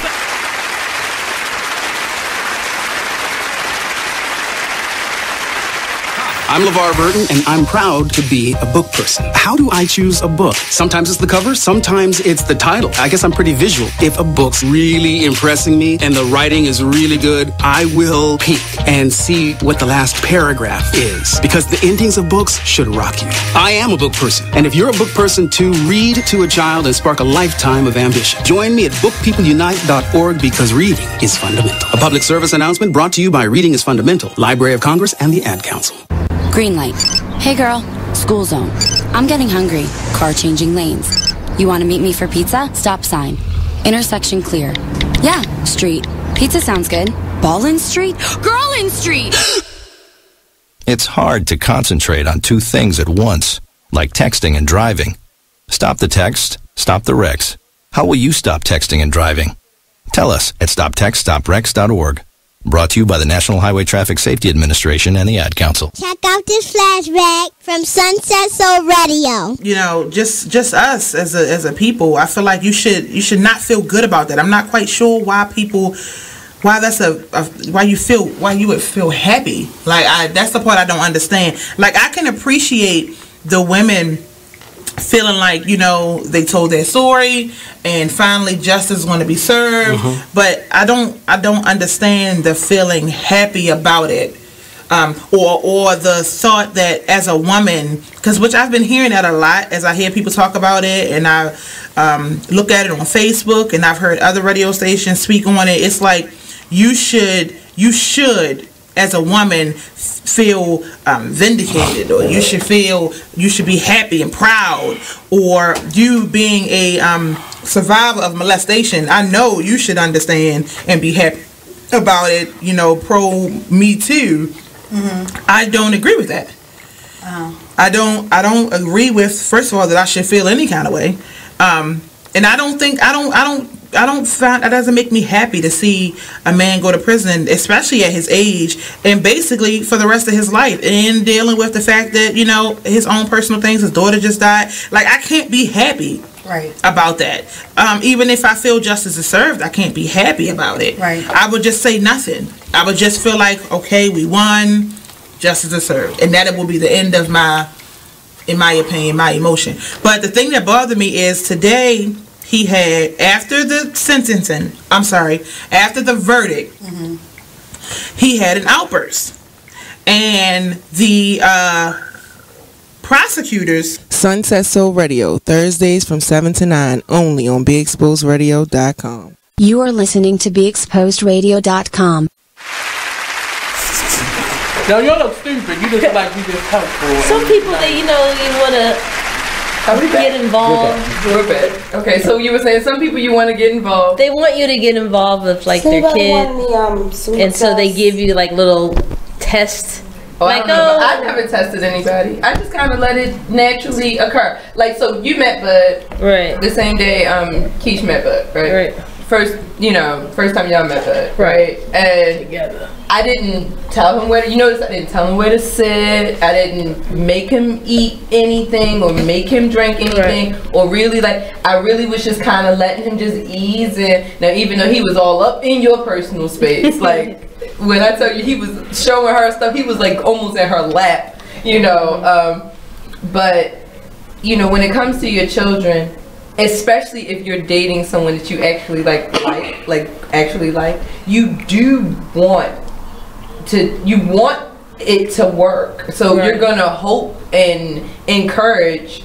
I'm LeVar Burton, and I'm proud to be a book person. How do I choose a book? Sometimes it's the cover, sometimes it's the title. I guess I'm pretty visual. If a book's really impressing me and the writing is really good, I will peek and see what the last paragraph is, because the endings of books should rock you. I am a book person, and if you're a book person too, read to a child and spark a lifetime of ambition. Join me at bookpeopleunite.org, because reading is fundamental. A public service announcement brought to you by Reading is Fundamental, Library of Congress, and the Ad Council.
Green light. Hey girl, school zone. I'm getting hungry. Car changing lanes. You want to meet me for pizza? Stop sign. Intersection clear. Yeah, street. Pizza sounds good. Ballin Street? Girlin Street!
It's hard to concentrate on 2 things at once, like texting and driving. Stop the text, stop the wrecks. How will you stop texting and driving? Tell us at stoptextstoprex.org. Brought to you by the National Highway Traffic Safety Administration and the Ad Council.
Check out this flashback from Sunset Soul Radio.
You know, just us as a people, I feel like you should not feel good about that. I'm not quite sure why that's why you would feel happy. Like, that's the part I don't understand. Like, I can appreciate the women feeling like, you know, they told their story and finally justice is going to be served, but I don't understand the feeling happy about it. or the thought that as a woman, because which I've been hearing that a lot as I hear people talk about it, and I look at it on Facebook, and I've heard other radio stations speak on it. It's like you should as a woman feel vindicated, or you should be happy and proud, or you being a survivor of molestation, I know you should understand and be happy about it, you know, pro Me Too. Mm-hmm. I don't agree with that. I don't agree with, first of all, that I should feel any kind of way, and I don't find, that doesn't make me happy to see a man go to prison, especially at his age, and basically for the rest of his life, and dealing with the fact that, you know, his own personal things, his daughter just died. Like, I can't be happy about that. Even if I feel justice is served, I can't be happy about it. I would just say nothing. I would just feel like, okay, we won, justice is served, and that it will be the end of in my opinion, my emotion. But the thing that bothered me is today, he had, after the sentencing, after the verdict, he had an outburst. And the prosecutors...
Sunset Soul Radio, Thursdays from 7 to 9, only on BeExposedRadio.com.
You are listening to BeExposedRadio.com.
No, you look stupid. You just feel like you just helpful.
Some people, you want to get involved.
We're back. Okay, so you were saying some people you want to get involved.
They want you to get involved with like their kids, and so they give you like little tests.
I never tested anybody. I just kind of let it naturally occur. Like, so you met Bud the same day Keish met Bud, right? First time y'all met Bud, right? And together. I didn't tell him where to, you notice I didn't tell him where to sit. I didn't make him eat anything or make him drink anything, or really I really was just kind of letting him just ease in. Now, even though he was all up in your personal space, like when I tell you he was showing her stuff, he was like almost at her lap, you know. But you know, when it comes to your children, especially if you're dating someone that you actually like, you do want it to work. So you're gonna hope and encourage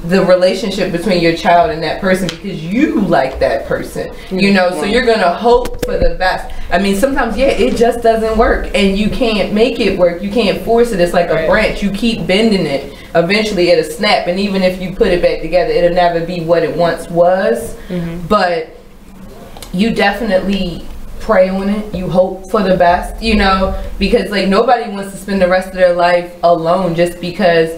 the relationship between your child and that person because you like that person, you know. So you're gonna hope for the best. I mean, sometimes it just doesn't work, and you can't make it work. You can't force it. It's like a branch. You keep bending it. Eventually it'll snap, and even if you put it back together, it'll never be what it once was. But you definitely pray on it. You hope for the best, you know, because like nobody wants to spend the rest of their life alone just because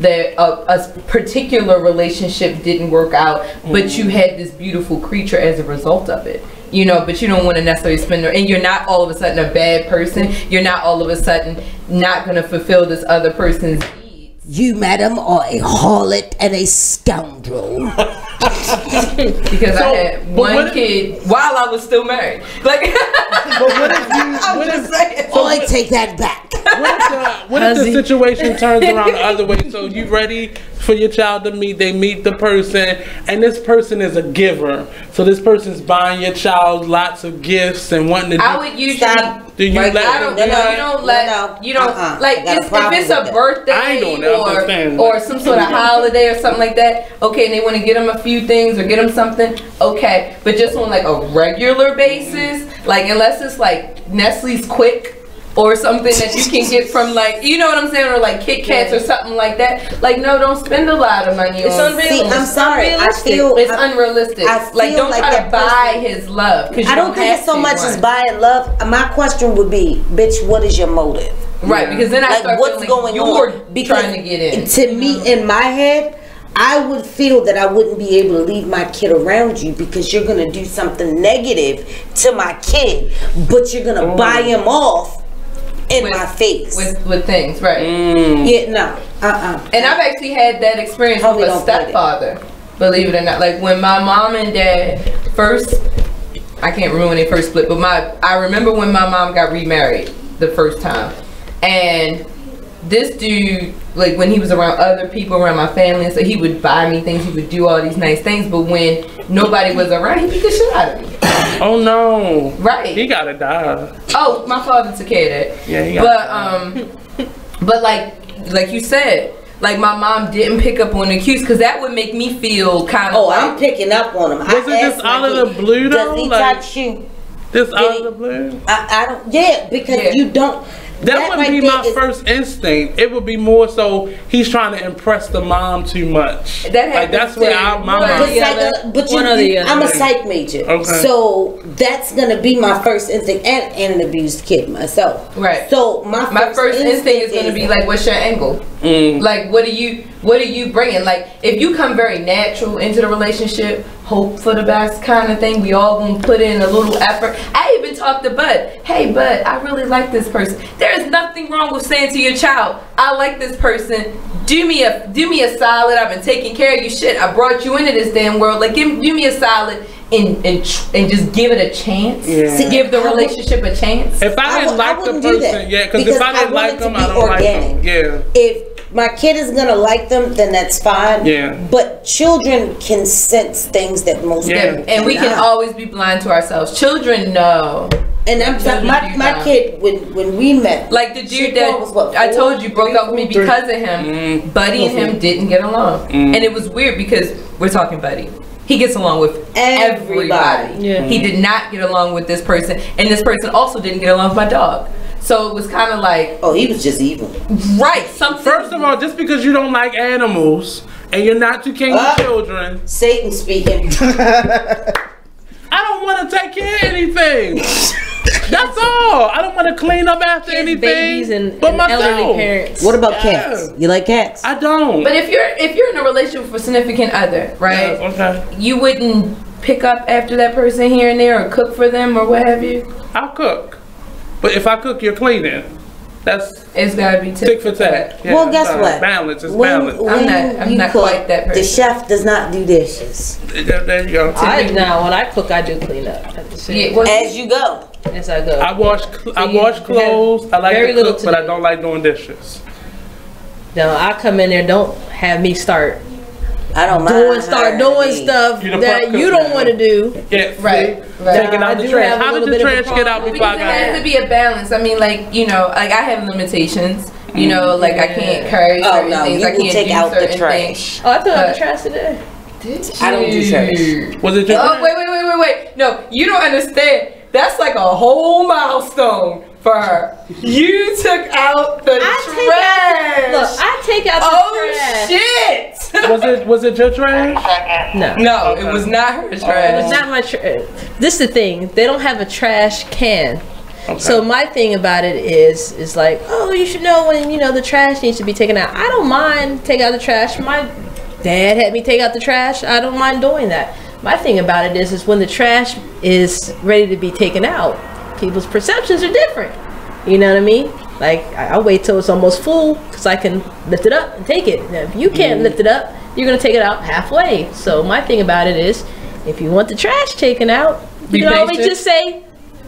a particular relationship didn't work out, but you had this beautiful creature as a result of it, you know. But you don't want to necessarily spend and you're not all of a sudden a bad person. You're not all of a sudden not going to fulfill this other person's needs.
You, madam, are a harlot and a scoundrel.
Because I had one kid while I was still married. Like,
but what if you?
I'm just saying. So I take that back.
What if the situation turns around the other way? So you ready for your child to meet? They meet the person, and this person is a giver. So this person's buying your child lots of gifts and wanting to.
I would usually.
Do you let?
You don't like if it's a birthday or some sort of holiday or something like that. Okay, and they want to get them a few things or get them something. Okay, but just on like a regular basis, like unless it's like Nestle's Quick or something that you can get from like, you know what I'm saying, or like Kit Kats or something like that. Like, no, don't spend a lot of money on.
See, I'm sorry.
It's unrealistic. Like, don't try to buy his love.
I don't think it's so much as buying love. My question would be, bitch, what is your motive?
Right, because then I start what's going on? Because trying to get in.
To me, in my head, I would feel that I wouldn't be able to leave my kid around you because you're going to do something negative to my kid, but you're going to buy him off in my face
with things, right?
Yeah, no,
And I've actually had that experience with a stepfather, believe it or not. Like when my mom and dad first, I can't remember when they first split, but I remember when my mom got remarried the first time, and this dude, like when he was around other people around my family, and so he would buy me things, he would do all these nice things, but when nobody was around, he beat the shit out of me.
Oh no!
Right.
He gotta die.
Oh, my father took care of that.
Yeah, he gotta
but like you said, like my mom didn't pick up on the cues because that would make me feel kind of.
Oh, I'm picking up on him.
Was it just out of the blue though?
Does he
like,
touch you?
Just out of the blue?
I don't. Yeah, because you don't.
That wouldn't be my first instinct. It would be more so he's trying to impress the mom too much. That's where my mind.
But I'm a psych major, so that's gonna be my first instinct, and an abused kid myself.
Right.
So my
first instinct is gonna be like, what's your angle? Like, what are you bringing? Like, if you come very natural into the relationship, hope for the best kind of thing, we all gonna put in a little effort. I even talked to Bud. Hey, Bud, I really like this person. There is nothing wrong with saying to your child, I like this person. Do me a solid. I've been taking care of you. Shit, I brought you into this damn world. Like, do me a solid. And just give it a chance. Yeah. Give the relationship a chance.
If I didn't like the person, because if I didn't like them, I don't like them. Yeah.
If my kid is gonna like them, then that's fine. Yeah. But children can sense things that most people
and we can always be blind to ourselves. Children know.
And my kid when we met,
like the dude that I told you broke up with me because of him. Buddy and him didn't get along, and it was weird because we're talking Buddy. He gets along with everybody. Yeah. He did not get along with this person, and this person also didn't get along with my dog. So it was kind of like,
oh, he was just evil,
right?
First of all, just because you don't like animals and you're not too keen with children,
Satan speaking.
I don't want to take care of anything. That's all. I don't want to clean up after anything.
Babies and
myself.
elderly parents.
What about cats? You like cats?
I don't.
But if you're in a relationship with a significant other, right? You wouldn't pick up after that person here and there, or cook for them, or what have you.
I'll cook, but if I cook, you're cleaning.
It's gotta be
tick for tack.
Yeah, well, guess what?
Balance is balance.
I'm not quite that person.
The chef does not do dishes.
There you go.
When I cook, I do clean up.
As you go.
As I go.
I wash clothes. I like to cook, but I don't like doing dishes.
No, I come in there. Don't have me start.
I don't mind
doing stuff that you don't want to do.
Yeah,
right.
Taking out the trash. How did the trash get out before I got
it? There has to be a balance. I mean, like, like I have limitations. Like I can't carry certain things. I can't
take out the
Things.
trash.
Oh, I took out the trash today.
I don't do trash.
Was it your trash?
Wait. No, you don't understand. That's like a whole milestone for her. You took out the trash.
I take out the trash.
Shit!
Was it your trash?
No, it was not her trash.
It was not my trash. This is the thing. They don't have a trash can. Okay. So my thing about it is like, oh, you should know when the trash needs to be taken out. I don't mind taking out the trash. My dad had me take out the trash. I don't mind doing that. My thing about it is when the trash is ready to be taken out, people's perceptions are different. You know what I mean? Like, I'll wait till it's almost full because I can lift it up and take it. Now, if you can't lift it up, you're going to take it out halfway. So my thing about it is, if you want the trash taken out, you can always just say,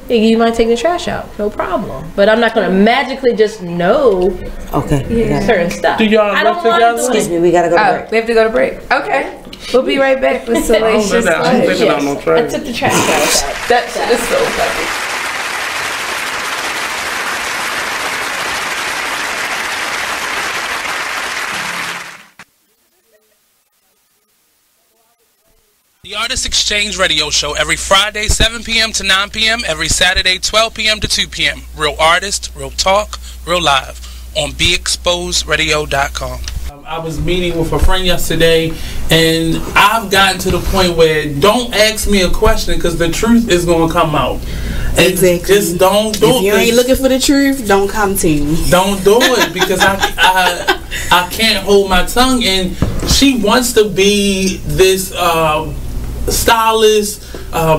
hey, you mind taking the trash out? No problem. But I'm not going to magically just know certain stuff.
Do y'all
I don't want to.
Excuse me, we got to go to break.
We have to go to break. Okay. We'll be right back with Salacious.
I
took the trash out.
That is so funny.
The Artist Exchange Radio Show every Friday, 7 p.m. to 9 p.m., every Saturday, 12 p.m. to 2 p.m. Real artist, real talk, real live on BeExposedRadio.com.
I was meeting with a friend yesterday, and I've gotten to the point where don't ask me a question because the truth is going to come out.
Exactly.
Just don't do it.
If you ain't looking for the truth, don't come to me.
Don't do it because I can't hold my tongue. And she wants to be this stylist,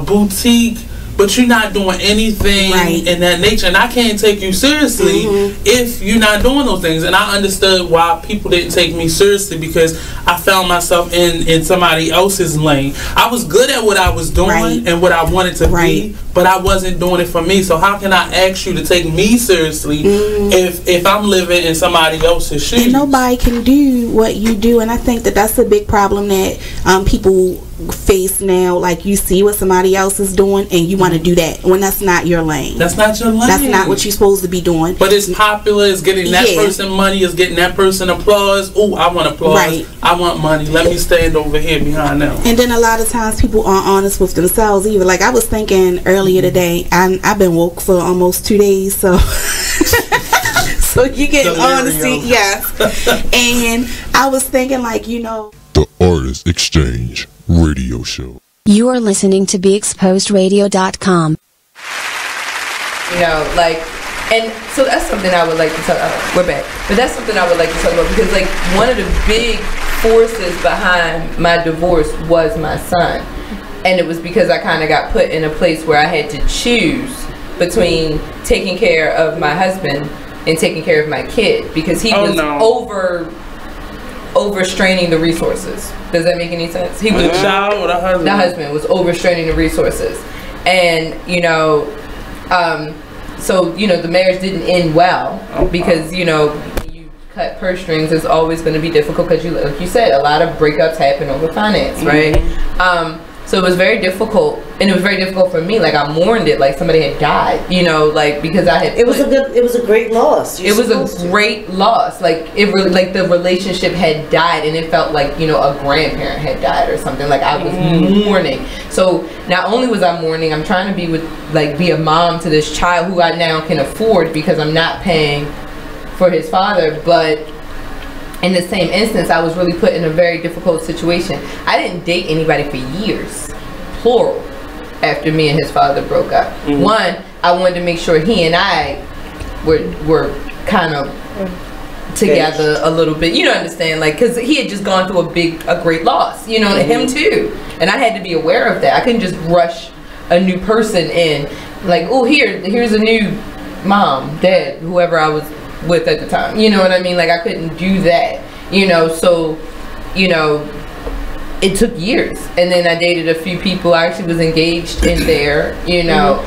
boutique, but you're not doing anything in that nature, and I can't take you seriously if you're not doing those things. And I understood why people didn't take me seriously because I found myself in somebody else's lane. I was good at what I was doing and what I wanted to be, but I wasn't doing it for me. So how can I ask you to take me seriously if I'm living in somebody else's shoes?
And nobody can do what you do, and I think that that's a big problem that people face now, like you see what somebody else is doing and you want to do that when that's not your lane.
That's not your lane.
That's not what you're supposed to be doing.
But it's popular. It's getting that person money. It's getting that person applause. Oh, I want applause.
Right.
I want money. Let me stand over here behind them.
And then a lot of times people aren't honest with themselves either. Like I was thinking earlier today, I've been woke for almost 2 days, so so you get honesty, yes. And I was thinking, like, you know,
The Artist Exchange Radio Show.
You are listening to BeExposedRadio.com.
You know, like, and so that's something I would like to talk about. We're back. But that's something I would like to talk about because, like, one of the big forces behind my divorce was my son. And it was because I kind of got put in a place where I had to choose between taking care of my husband and taking care of my kid because he was overstraining the resources. Does that make any sense? He was
the child or the husband?
The husband was overstraining the resources. And, you know, so, you know, the marriage didn't end well because, you know, you cut purse strings, it's always going to be difficult because, like you said, a lot of breakups happen over finance, right? So it was very difficult, and it was very difficult for me. Like I mourned it like somebody had died, you know, like because I had.
It was a great loss.
It was a great loss. Like it really, like the relationship had died, and it felt like, you know, a grandparent had died or something. Like I was mourning. So not only was I mourning, I'm trying to be a mom to this child who I now can afford because I'm not paying for his father, but. In the same instance, I was really put in a very difficult situation. I didn't date anybody for years, plural, after me and his father broke up. One, I wanted to make sure he and I were kind of together a little bit. You know, understand? Like, because he had just gone through a great loss, you know, him too. And I had to be aware of that. I couldn't just rush a new person in, like, oh, here's a new mom, dad, whoever I was with at the time, you know what I mean? Like I couldn't do that, you know. So, you know, it took years, and then I dated a few people. I actually was engaged in there, you know,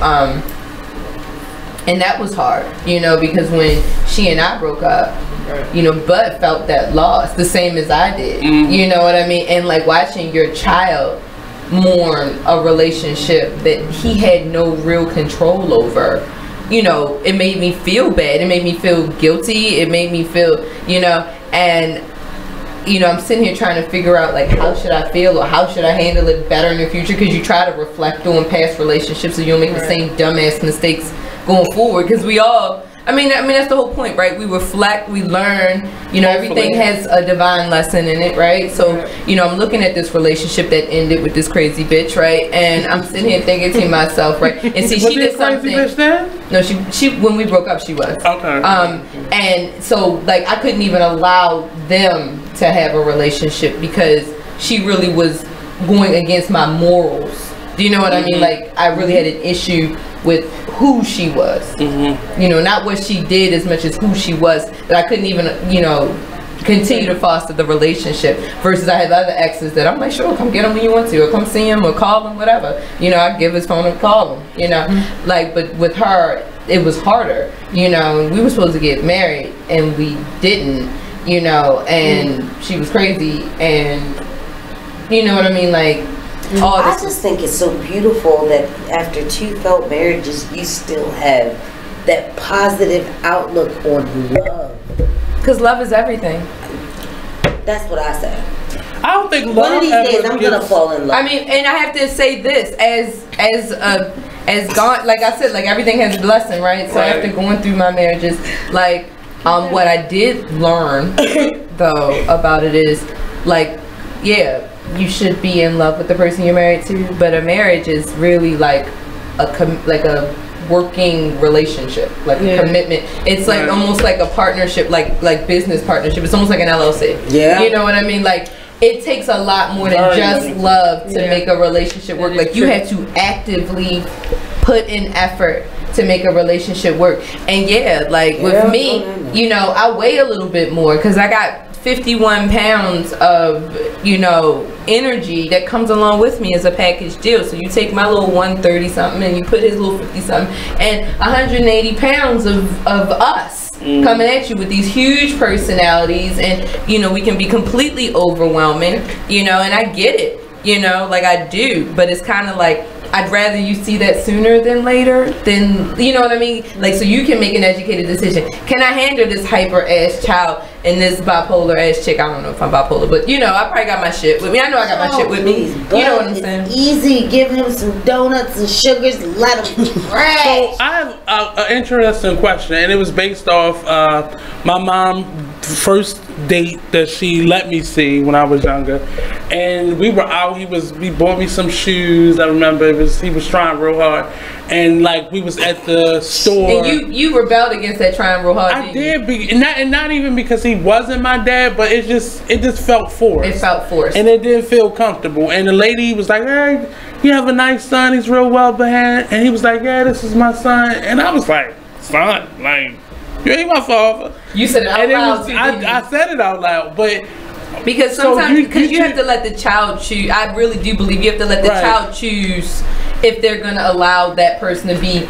and that was hard, you know, because when she and I broke up, you know, Bud felt that loss the same as I did, you know what I mean? And like watching your child mourn a relationship that he had no real control over. You know, it made me feel bad. It made me feel guilty. It made me feel, you know, and, you know, I'm sitting here trying to figure out, like, how should I feel or how should I handle it better in the future? Because you try to reflect on past relationships so you don't make the same dumbass mistakes going forward. Because we all, I mean, that's the whole point, right? We reflect, we learn, you know, everything has a divine lesson in it, right? So, you know, I'm looking at this relationship that ended with this crazy bitch, right? And I'm sitting here thinking to myself, right? And see, she did something. Crazy bitch then? No, she when we broke up, she was. Okay. And so, like, I couldn't even allow them to have a relationship because she really was going against my morals. Do you know what I mean? Like, I really had an issue with who she was, you know, not what she did as much as who she was, that I couldn't even, you know, continue to foster the relationship. Versus I had other exes that I'm like, sure, come get him when you want to, or come see him, or call him, whatever, you know, I give his phone and call him, you know, like, but with her it was harder, you know, and we were supposed to get married and we didn't, you know, and she was crazy, and you know what I mean, like.
I just think it's so beautiful that after 2 failed marriages, you still have that positive outlook on love.
Because love is everything.
That's what I say.
I don't think love.
One of these days, I'm gonna fall in love.
I mean, and I have to say this as God, like I said, like everything has a blessing, right? So after going through my marriages, like what I did learn though about it is, like, yeah, you should be in love with the person you're married to, but a marriage is really like a working relationship, like a commitment. It's like almost like a partnership, like business partnership. It's almost like an LLC. Yeah, you know what I mean? Like it takes a lot more than just love to make a relationship work. Like you have to actively put in effort to make a relationship work. And yeah, like with me, you know, I weigh a little bit more because I got 51 pounds of, you know, energy that comes along with me as a package deal. So you take my little 130 something and you put his little 50 something, and 180 pounds of us coming at you with these huge personalities, and you know, we can be completely overwhelming, you know, and I get it. You know, like I do, but it's kind of like I'd rather you see that sooner than later. Than, you know what I mean? Like, so you can make an educated decision. Can I handle this hyper ass child and this bipolar ass chick? I don't know if I'm bipolar, but you know, I probably got my shit with me. I know I got my shit with me. You know what I'm saying?
Easy. Give him some donuts and sugars. Let him crash.
So I have an interesting question, and it was based off my mom. First date that she let me see when I was younger, and we were out. He bought me some shoes. I remember he was trying real hard, and like we was at the store.
And you rebelled against that trying real hard.
I did, and not even because he wasn't my dad, but it just felt forced.
It felt forced,
and it didn't feel comfortable. And the lady was like, "Hey, you have a nice son. He's real well behaved." And he was like, "Yeah, this is my son." And I was like, "Son, like." You ain't my father.
You said it out loud.
I said it out loud, but
because sometimes you have to let the child choose. I really do believe you have to let the child choose if they're gonna allow that person to be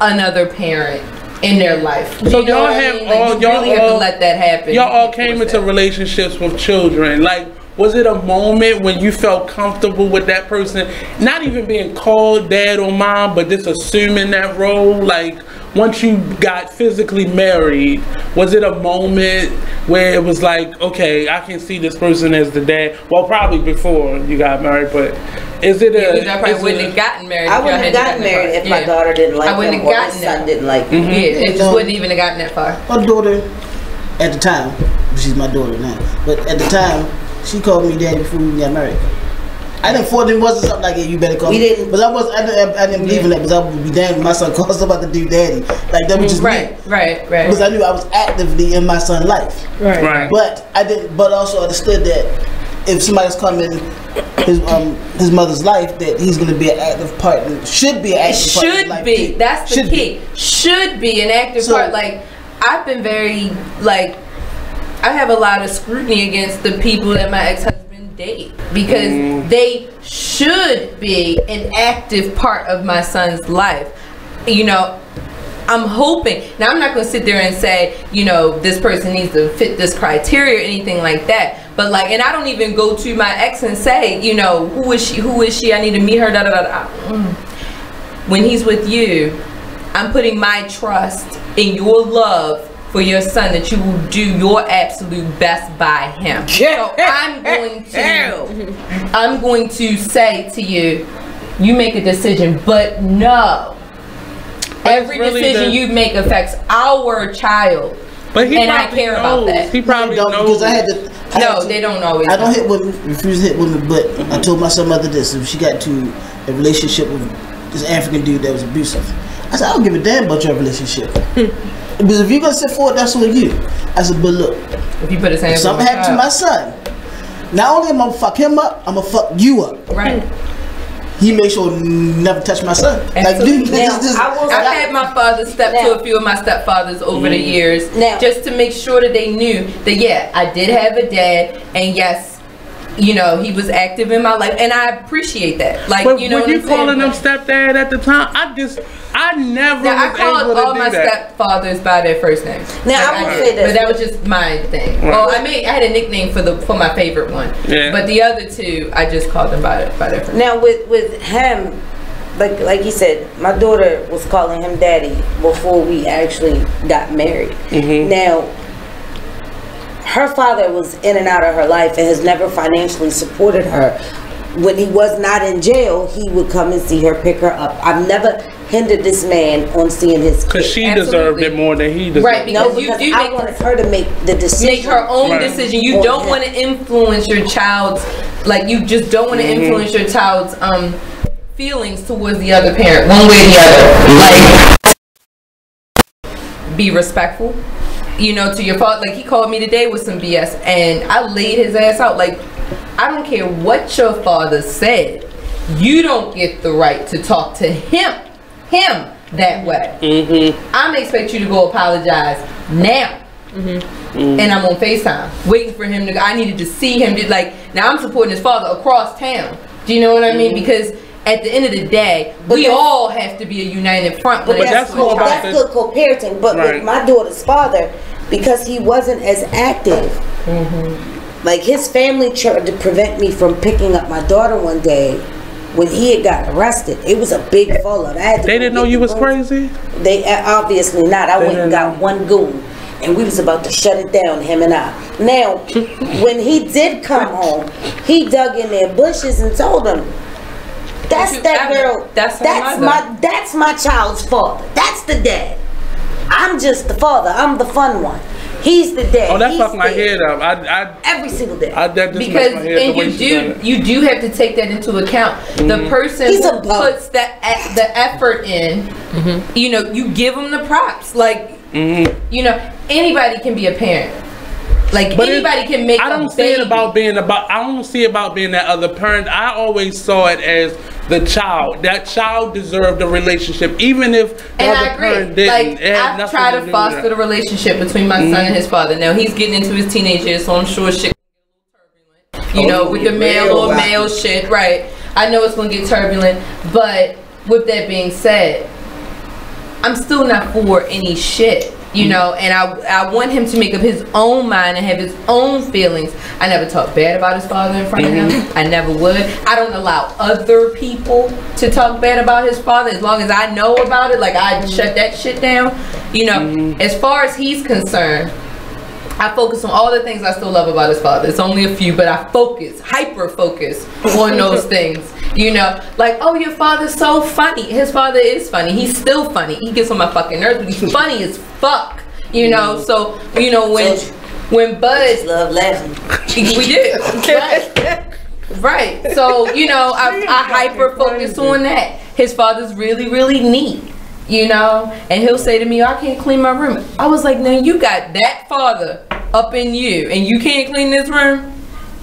another parent in their life.
So y'all have all
you really have to let that happen.
Y'all all came into relationships with children. Like, was it a moment when you felt comfortable with that person, not even being called dad or mom, but just assuming that role? Like, once you got physically married, was it a moment where it was like, okay, I can see this person as the dad? Well, probably before you got married, but is it a...
I probably wouldn't have gotten married.
I wouldn't have gotten married if my daughter didn't like him or my son didn't like him.
Yeah, it just wouldn't even have gotten that far.
My daughter, at the time, she's my daughter now, but at the time, she called me daddy before we got married. I didn't for them wasn't something like, you better call me. But I didn't believe in that, because I would be damned if my son called somebody to do daddy. Like, that was just
right.
Because I knew I was actively in my son's life.
Right.
But I didn't. But also understood that if somebody's coming his mother's life, that he's going to be an active part. Should be an active part.
Should be. That's the key. Should be an active part. Like, I've been very I have a lot of scrutiny against the people that my ex-husband date, because they should be an active part of my son's life. You know, I'm hoping. Now, I'm not going to sit there and say, you know, this person needs to fit this criteria or anything like that. But like, and I don't even go to my ex and say, you know, who is she? I need to meet her. Da, da, da, da. When he's with you, I'm putting my trust in your love for your son, that you will do your absolute best by him. So I'm going to say to you, you make a decision, but no. Every decision you make affects our child.
But he
and I care about that.
He probably knows.
Because I had to.
They don't always.
I don't hit women, refuse to hit women, but I told my son mother this. If she got to a relationship with this African dude that was abusive, I said, I don't give a damn about your relationship. Because if you're gonna sit forward, that's on you. I said, but look, if something happened to my son, not only am I gonna fuck him up, I'm gonna fuck you up.
Right.
He made sure never touch my son. Like, dude,
I've had my father step to a few of my stepfathers over the years, just to make sure that they knew that, yeah, I did have a dad, and yes, you know, he was active in my life, and I appreciate that. Like,
but
you know,
were you calling him stepdad at the time? I never.
Now, I called all my stepfathers by their first names.
Now, I would say this,
but that was just my thing. Right. Well, I had a nickname for my favorite one. Yeah. But the other two, I just called them by their first.
Now, with him, like you said, my daughter was calling him daddy before we actually got married. Now, her father was in and out of her life and has never financially supported her. When he was not in jail, he would come and see her, pick her up. I've never hindered this man on seeing his
because she deserved it more than he deserved.
Right, because
I wanted her to make the decision.
Make her own decision. You don't want to influence your child's, like, you just don't want to influence your child's feelings towards the other parent, one way or the other. Like, be respectful, you know, to your father. Like, he called me today with some BS, and I laid his ass out. Like, I don't care what your father said, you don't get the right to talk to him that way. I'm gonna expect you to go apologize now. And I'm on FaceTime waiting for him to. I needed to see him. Like, now I'm supporting his father across town. Do you know what I mean? Because at the end of the day, we all have to be a united front.
But that's good co-parenting. But with my daughter's father, because he wasn't as active, Like, his family tried to prevent me from picking up my daughter one day when he had got arrested. It was a big fallout.
They didn't know you was crazy?
They obviously not. I went and got one goon, and we was about to shut it down, him and I. Now, when he did come home, he dug in their bushes and told them, that's that girl. That's my child's father. That's the dad. I'm just the father. I'm the fun one. He's the dad.
Oh, that fucked my head up.
Every single day.
Because you do have to take that into account. The person who puts the effort in, you know, you give them the props. Like, you know, anybody can be a parent. Like, but anybody can make. I don't see it about being that other parent. I always saw it as the child. That child deserved a relationship, even if the other parent didn't. Like, I've tried to foster the relationship between my son and his father. Now he's getting into his teenage years, so I'm sure shit can get a little turbulent. You know, with the male shit, right? I know it's gonna get turbulent, but with that being said, I'm still not for any shit. You know, and I want him to make up his own mind and have his own feelings. I never talk bad about his father in front of him. I never would. I don't allow other people to talk bad about his father as long as I know about it. Like, I shut that shit down. You know, as far as he's concerned, I focus on all the things I still love about his father. It's only a few, but I hyper focus on those things. You know, like, oh, your father's so funny. His father is funny. He's still funny. He gets on my fucking nerves, but he's funny as fuck. You know, so, you know, when Bud...
love laughing.
We did. Right. So, you know, I hyper focus on that. His father's really, really neat. You know, and he'll say to me, I can't clean my room. I was like, now you got that father up in you and you can't clean this room?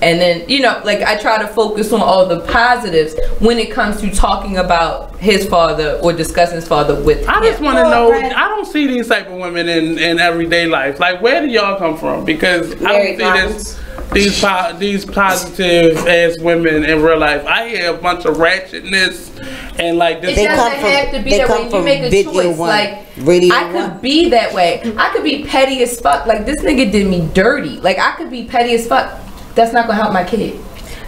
And then, you know, like, I try to focus on all the positives when it comes to talking about his father or discussing his father with him.
I just want to know, I don't see these type of women in everyday life. Like, where do y'all come from? Because I don't see these positive ass women in real life. I hear a bunch of ratchetness and like this.
It doesn't have to be that way. You make a choice. Like, I could be that way. I could be petty as fuck. Like, this nigga did me dirty. Like, I could be petty as fuck. That's not gonna help my kid.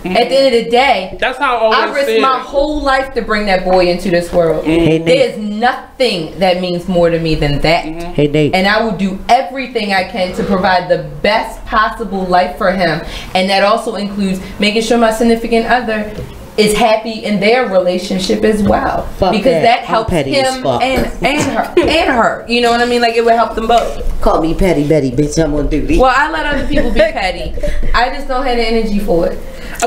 At the end of the day,
that's how
I risked my whole life to bring that boy into this world. There's nothing that means more to me than that.
Hey, Nate.
And I will do everything I can to provide the best possible life for him. And that also includes making sure my significant other is happy in their relationship as well. Because that helps him and her. You know what I mean? Like, it would help them both.
Call me petty Betty, bitch. I'm on duty.
Well, I let other people be petty. I just don't have the energy for it.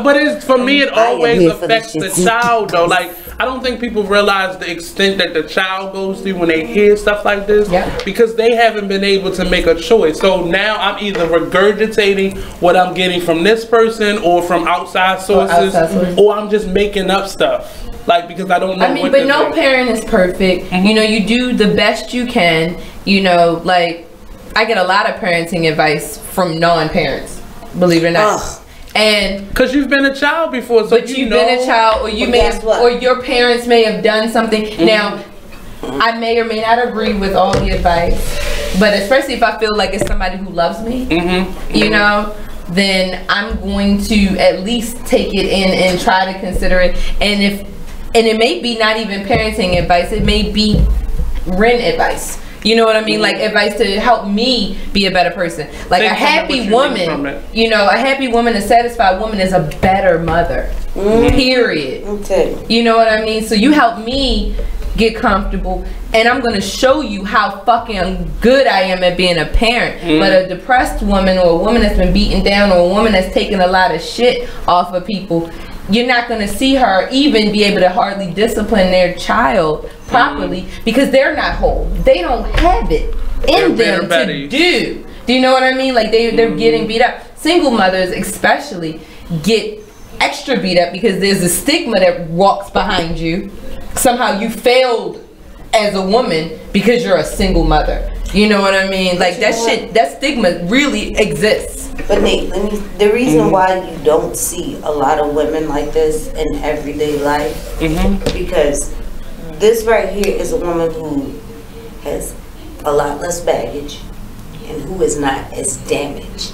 But for me, it always affects the child, though. Like, I don't think people realize the extent that the child goes through when they hear stuff like this, because they haven't been able to make a choice. So now I'm either regurgitating what I'm getting from this person or from outside sources, or I'm just making up stuff. Like, because I don't know.
I mean, but no parent is perfect. You know, you do the best you can. You know, like, I get a lot of parenting advice from non-parents, believe it or not. And
because you've been a child before, so
but you've been a child, or you may have, or your parents may have done something. Now, I may or may not agree with all the advice, but especially if I feel like it's somebody who loves me, you know, then I'm going to at least take it in and try to consider it. And it may be not even parenting advice; it may be rent advice. You know what I mean? Like, advice to help me be a better person. Like, a happy woman, you know, a happy woman, a satisfied woman is a better mother. Period. You know what I mean? So you help me get comfortable, and I'm going to show you how fucking good I am at being a parent. But a depressed woman, or a woman that's been beaten down, or a woman that's taken a lot of shit off of people, you're not going to see her even be able to hardly discipline their child properly because they're not whole. They don't have it in them to do. Do you know what I mean? Like, they're getting beat up. Single mothers especially get extra beat up because there's a stigma that walks behind you. Somehow you failed as a woman because you're a single mother. You know what I mean? Like, that shit, that stigma really exists.
But Nate, the reason why you don't see a lot of women like this in everyday life, because this right here is a woman who has a lot less baggage and who is not as damaged.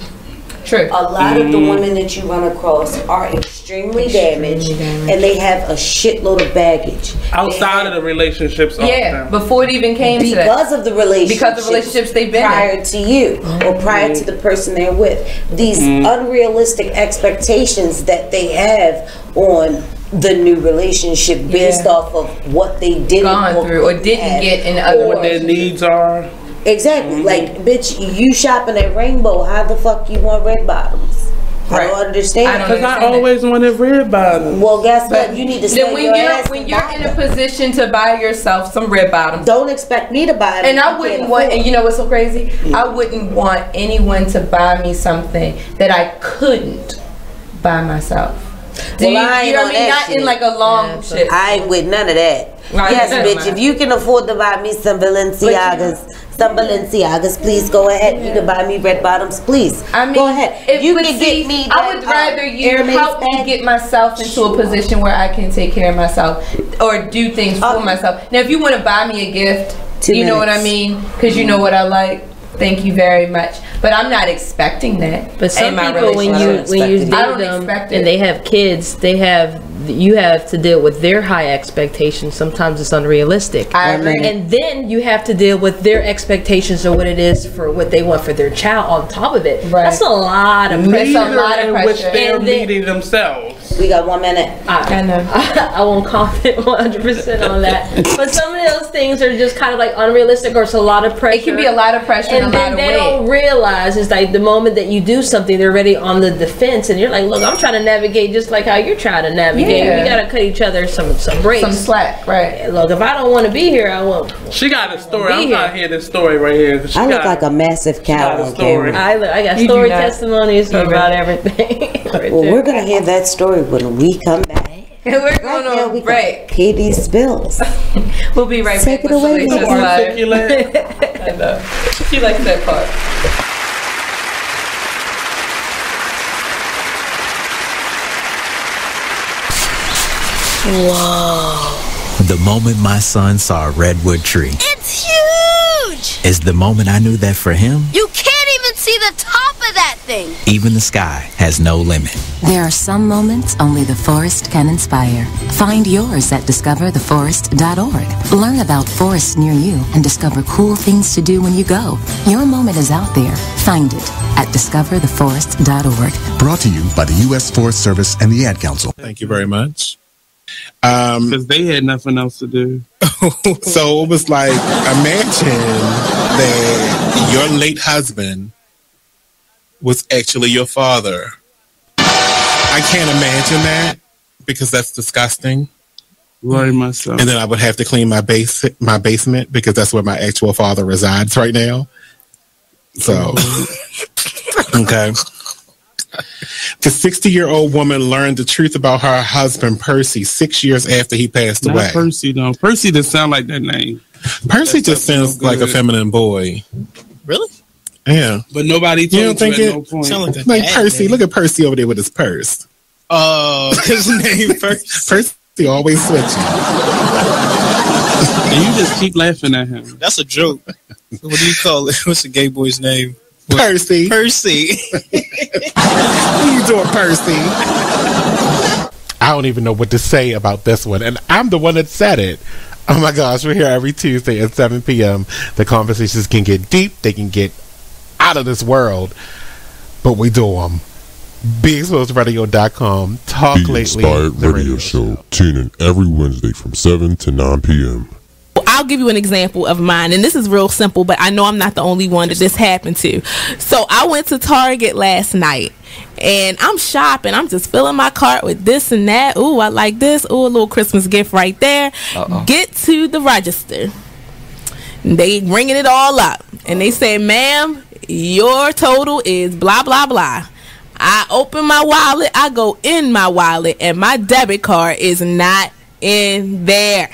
True.
A lot of the women that you run across are extremely damaged, and they have a shitload of baggage
outside of the relationships.
Yeah, before it even came to that.
Because of the relationships.
Because of relationships they've been
prior to you or prior to the person they're with. These unrealistic expectations that they have on the new relationship based off of what they didn't
gone through or didn't get in other
what their needs are.
Exactly. Like, bitch, you shopping at Rainbow, how the fuck you want red bottoms? I don't understand.
Because I always wanted red bottoms.
Well, guess what? You need to
then when you're in a position to buy yourself some red bottoms,
don't expect me to buy them.
And I wouldn't want. And you know what's so crazy? I wouldn't want anyone to buy me something that I couldn't buy myself.
Well, I ain't
you know
on
what I mean?
that
Not
shit.
in like a long shit.
I ain't with none of that.
Right.
Yes, bitch. If you can afford to buy me some Balenciagas, please go ahead. You can buy me red bottoms, please.
I mean,
go ahead.
If
You
but
can
see,
get me.
I would rather you help me get myself into a position where I can take care of myself or do things for myself. Now, if you want to buy me a gift,
2
you know what I
minutes.
mean? Because you know what I like. Thank you very much. But I'm not expecting that.
But some people, when you date them and they have kids, you have to deal with their high expectations. Sometimes it's unrealistic.
I agree.
And then you have to deal with their expectations or what it is for what they want for their child on top of it. Right. That's a lot of pressure.
Neither in which they're meeting themselves.
We got 1 minute.
I know. I won't comment 100% on that. But some of those things are just kind of like unrealistic, or it's a lot of pressure.
It can be a lot of pressure and a lot of weight.
They don't realize it's like the moment that you do something, they're already on the defense, and you're like, look, I'm trying to navigate just like how you're trying to navigate.
Yeah.
We gotta cut each other some breaks,
some slack, right?
Look, if I don't want to be here, I won't.
She got a story. I'm trying to hear this story right here.
I look like a massive cow on camera.
I got story testimonies about everything.
Well, we're gonna hear that story when we come back.
We're going on a break.
Pay these bills.
We'll be right
Take
back.
it away,
Salacious
Mom.
Live. I know. She likes that part.
Whoa. The moment my son saw a redwood tree.
It's huge!
Is the moment I knew that for him,
You can't even see the top of that thing.
even the sky has no limit.
There are some moments only the forest can inspire. Find yours at discovertheforest.org. Learn about forests near you and discover cool things to do when you go. Your moment is out there. Find it at discovertheforest.org.
Brought to you by the U.S. Forest Service and the Ad Council.
Thank you very much.
Because they had nothing else to do.
So it was like, imagine that your late husband was actually your father. I can't imagine that because that's disgusting.
Very much so.
And then I would have to clean my basement because that's where my actual father resides right now. So, okay. The 60-year-old woman learned the truth about her husband, Percy, 6 years after he passed away.
Not Percy, though. Percy doesn't sound like that name.
Percy just sounds like a feminine boy. Really? Yeah.
But nobody told
you don't think
at
it?
no point.
Like Percy, look at Percy over there with his purse.
His name
Percy always switching.
And you just keep laughing at him.
That's a joke. What do you call it? What's the gay boy's name?
Percy.
Percy.
What are you doing, Percy? I don't even know what to say about this one. And I'm the one that said it. Oh my gosh, we're here every Tuesday at 7 p.m. The conversations can get deep. They can get out of this world. But we do them. BeExposedRadio.com. Talk
The
Lately.
Inspired
The
Radio Show. Tune in every Wednesday from 7 to 9 p.m.
I'll give you an example of mine, and this is real simple, but I know I'm not the only one that this happened to. So I went to Target last night, and I'm shopping. I'm just filling my cart with this and that. Ooh, I like this. Ooh, a little Christmas gift right there. Get to the register. They ringing it all up, and they say, ma'am, your total is blah, blah, blah. I open my wallet. I go in my wallet, and my debit card is not in there.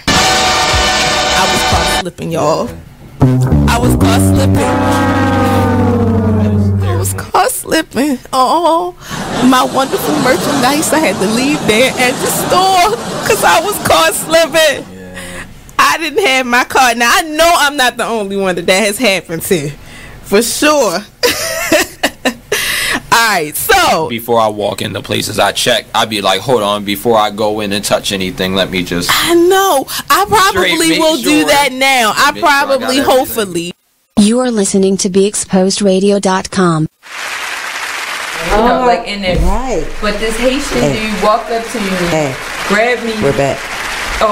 I was caught slipping, y'all. I was caught slipping. Oh, my wonderful merchandise. I had to leave there at the store because I was caught slipping. I didn't have my card. Now, I know I'm not the only one that has happened to. For sure. Alright, so
before I walk into places I check, I'd be like, hold on, before I go in and touch anything, let me just
I know. I probably will do that now. I probably, hopefully.
You are listening to BeExposedRadio.com.
Like in there. Right. But this Haitian dude walked up to me, grabbed me.
We're back.
Oh,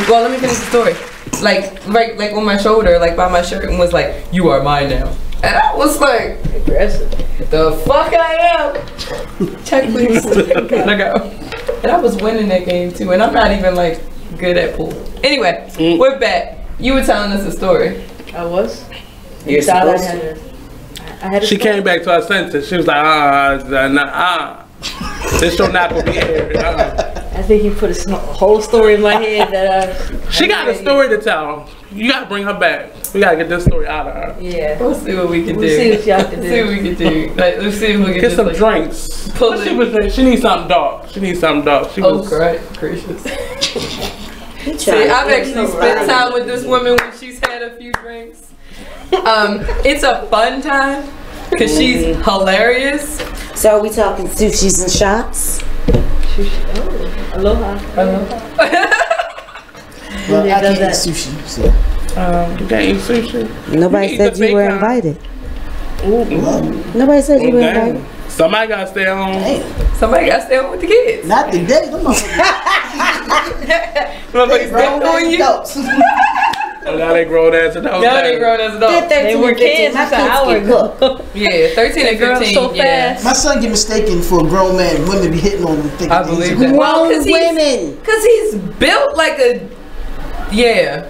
well, let me finish the story. Like, right, like on my shoulder, like by my shirt, and was like, "You are mine now." And I was like, "The fuck I am." Check please. Gotta go. And I was winning that game too, and I'm not even like good at pool. Anyway, we're back. You were telling us a story.
I was.
You're supposed to.
She came back to her senses. She was like, this show not gonna be aired.
I think he put a whole story in my head that
she got a story to tell. You gotta bring her back. We gotta get this story out of her.
Yeah.
We'll see what we can do.
We'll see what y'all can do.
See what we can do. Like, let's see if we can
get some drinks. She needs something dark. She needs something dark.
Gracious. See, I've actually spent time with this woman when she's had a few drinks. It's a fun time because she's hilarious.
So are we talking sushis and shots?
Aloha.
Well, I can't eat sushi. So.
You can't eat sushi.
Nobody said you were invited. Nobody said you were invited.
Somebody gotta stay home.
Somebody gotta stay home with the kids.
Not today. Come on.
Motherfuckers stepped on you.
Now they grown as adults.
Now they grown as adults.
They were kids just an hour ago.
Yeah, 13 and 15.
So fast.
My son get mistaken for a grown man. Women be hitting on him.
I believe that.
Well, women.
Because he's built like a. Yeah.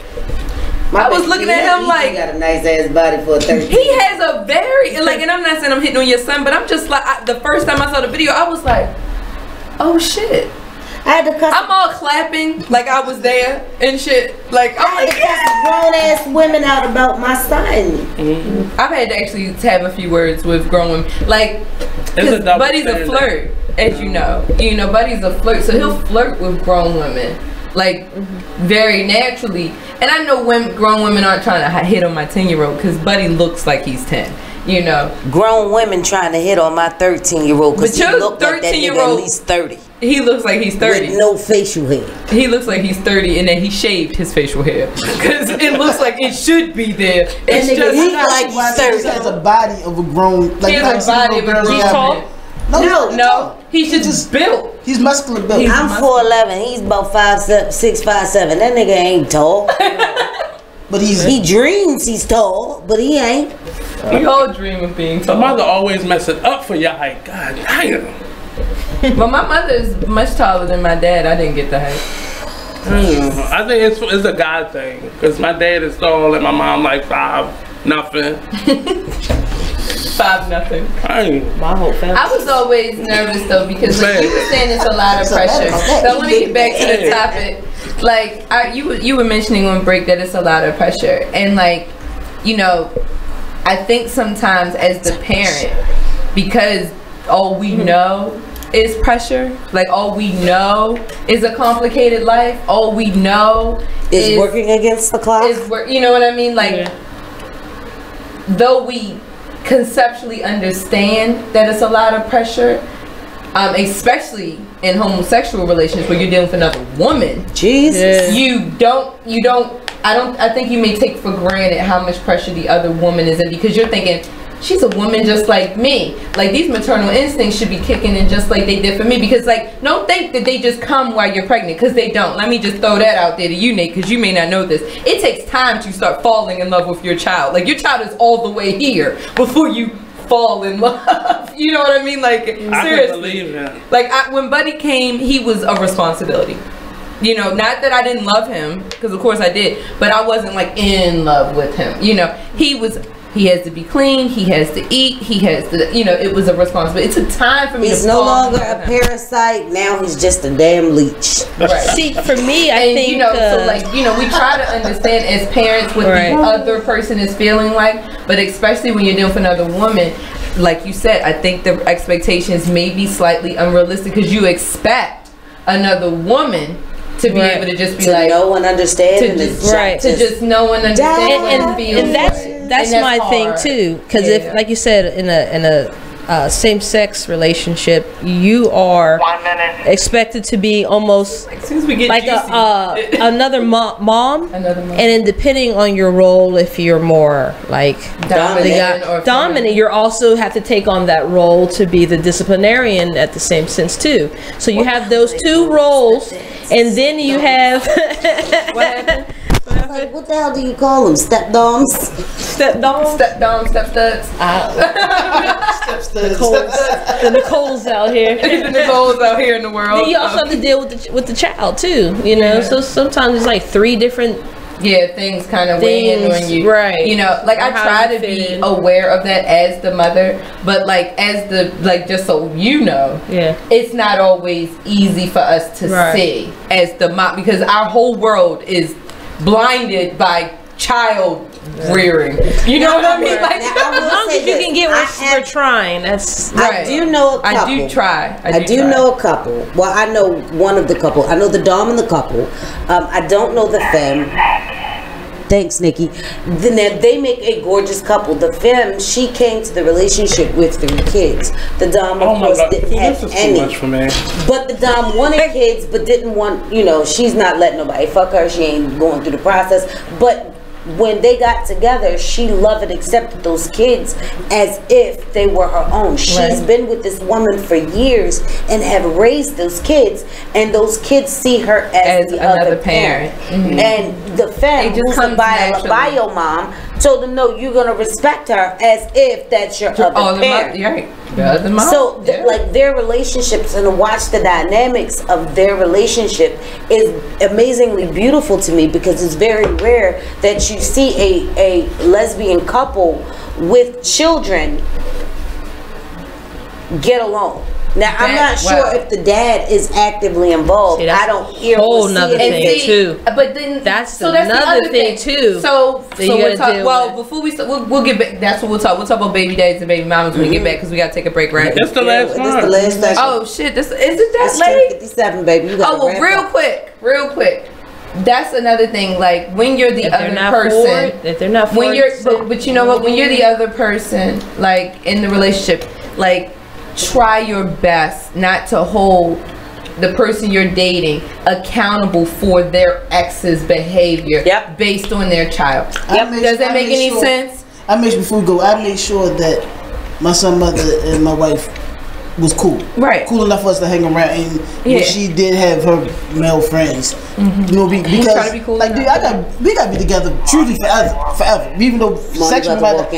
I was looking at him like
he got a nice ass body for a 13.
He has a very like, and I'm not saying I'm hitting on your son, but I'm just like the first time I saw the video, I was like, oh shit.
I had to cuss.
I'm all clapping like I was there and shit. Like
I had to cuss grown ass women out about my son.
I've had to actually have a few words with grown women, like because Buddy's a flirt, as you know. You know, Buddy's a flirt, so he'll flirt with grown women. Like very naturally, and I know grown women aren't trying to hit on my 10-year-old because Buddy looks like he's 10. You know,
grown women trying to hit on my 13-year-old because he looked like that nigga at least 30.
He looks like he's 30
with no facial hair.
He looks like he's 30, and then he shaved his facial hair because it looks like it should be there. It's just
he like he's 30.
He has a body of a grown. Like,
he has a body of a grown. He's tall. No. He's just built.
He's muscular built.
I'm 4'11". He's about 5'6", 5'7". That nigga ain't tall.
But
he dreams he's tall, but he ain't.
We all dream of being tall.
My mother always mess it up for y'all. Like, God damn.
But my mother is much taller than my dad. I didn't get the height.
I think it's a God thing because my dad is tall and my mom like 5'0".
5'0".
My whole family.
I was always nervous though because like you were saying it's a lot of pressure. So I want to get back to the topic. Like you were mentioning on break that it's a lot of pressure, and like, you know, I think sometimes as the parent, because all we know is pressure, like all we know is a complicated life, all we know
is working against the clock.
You know what I mean? Like, though we conceptually understand that it's a lot of pressure, especially in homosexual relations where you're dealing with another woman.
Jesus.
I think you may take for granted how much pressure the other woman is in because you're thinking, she's a woman just like me. Like, these maternal instincts should be kicking in just like they did for me. Because, like, don't think that they just come while you're pregnant, because they don't. Let me just throw that out there to you, Nate, because you may not know this. It takes time to start falling in love with your child. Like, your child is all the way here before you fall in love. You know what I mean? Like, seriously.
I can believe that.
Like, when Buddy came, he was a responsibility. You know, not that I didn't love him, because of course I did, but I wasn't like in love with him. You know, he has to be clean, he has to eat, he has to, you know, it was a responsibility. It took time for me
he's
to
no longer a parasite, now he's just a damn leech.
Right.
See, for me, I think,
you know, so like, you know, we try to understand as parents what the other person is feeling like, but especially when you're dealing with another woman, like you said, I think the expectations may be slightly unrealistic because you expect another woman to be able to just be like
know and understand,
to just know and understand and feel.
And that's my thing too, because if, like you said, in a same-sex relationship, you are expected to be almost like another mom, and then depending on your role, if you're more like dominant, you also have to take on that role to be the disciplinarian at the same sense too. So you have those two roles, and then you have
what happened? What the hell do you call them? Stepdoms?
Stepdoms, stepstuds.
The Nicoles out here.
The Nicoles out here in the world.
Then you also have to deal with the child too. You know, so sometimes it's like 3 different.
Yeah, things kind of weigh in on you.
Right.
You know, like I try to be aware of that as the mother, but like as the, like, just so you know, it's not always easy for us to see as the mom, because our whole world is blinded by child rearing. You know what I mean? Like,
as long as you can get what we're trying. That's
right. I do know a couple.
I do try.
I do know a couple. Well, I know one of the couple. I know the dom and the couple. I don't know the femme. Thanks, Nikki. Then they make a gorgeous couple. The femme, she came to the relationship with 3 kids. The dom, of course, didn't have any. Too much for me. But the dom wanted kids, but didn't want, you know, she's not letting nobody fuck her. She ain't going through the process. But when they got together, she loved and accepted those kids as if they were her own. She's been with this woman for years and have raised those kids, and those kids see her as the other parent. Mm-hmm. And the femme, who's a bio mom, told them, no, you're going to respect her as if that's your other parent. So like their relationships, and to watch the dynamics of their relationship is amazingly beautiful to me, because it's very rare that you see a lesbian couple with children get along. Now, I'm not sure if the dad is actively involved. I don't hear
whole nother thing too.
But then
that's another thing too.
So we'll talk. Well, before we'll get back. That's what we'll talk. We'll talk about baby daddies and baby mamas when we get back, because we gotta take a break, right?
That's the last one.
This the last session.
Oh shit! Is it that late?
57, baby. You gotta
real quick. That's another thing. Like when you're the other person,
if they're not
when you're, but you know what? When you're the other person, like in the relationship, like, try your best not to hold the person you're dating accountable for their ex's behavior based on their child. Does that make any sense?
I made sure, before we go, I made sure that my son, mother, and my wife was cool. Right. Cool enough for us to hang around, and when she did have her male friends, you know, because be cool, like, dude, we gotta be together truly forever. Even though sexually,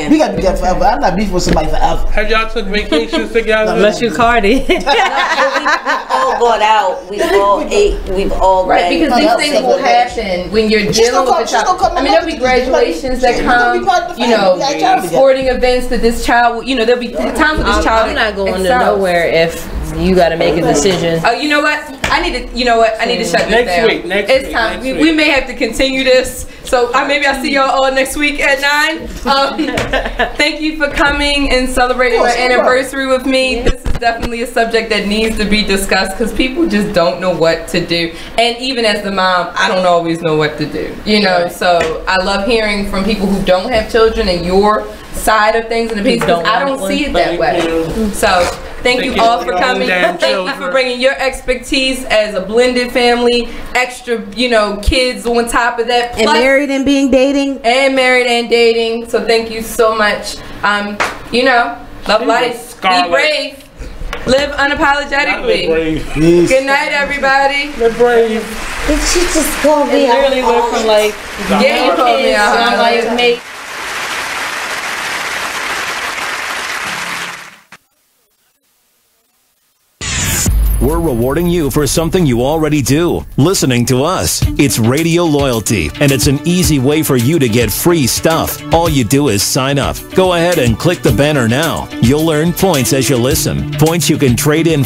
we gotta be together forever. I'm not beefing with somebody forever.
Have y'all took vacations together?
Unless you Cardi.
We've all gone out. We've all ate. We've all
because these things will happen when you're dealing with a child. I mean, there'll be graduations that come, you know, sporting events that this child will, you know, there'll be times with this child.
I'm not going to nowhere if you got to make a decision.
Oh, you know what? I need to shut this down. It's time. We may have to continue this. So maybe I'll see y'all all next week at 9. Thank you for coming and celebrating my anniversary with me. This is definitely a subject that needs to be discussed, because people just don't know what to do. And even as the mom, I don't always know what to do. You know, so I love hearing from people who don't have children and your side of things and opinions, because I don't see it that way. So thank you all for coming. Thank you for bringing your expertise as a blended family, extra, you know, kids on top of that.
And married and dating.
And married and dating. So thank you so much. You know, love life. Be brave. Live unapologetically. Good night, everybody.
Live brave.
Did she just call me out?
Literally went from like,
you called me out.
I'm like, mate.
We're rewarding you for something you already do, listening to us. It's radio loyalty, and it's an easy way for you to get free stuff. All you do is sign up. Go ahead and click the banner now. You'll earn points as you listen. Points you can trade in for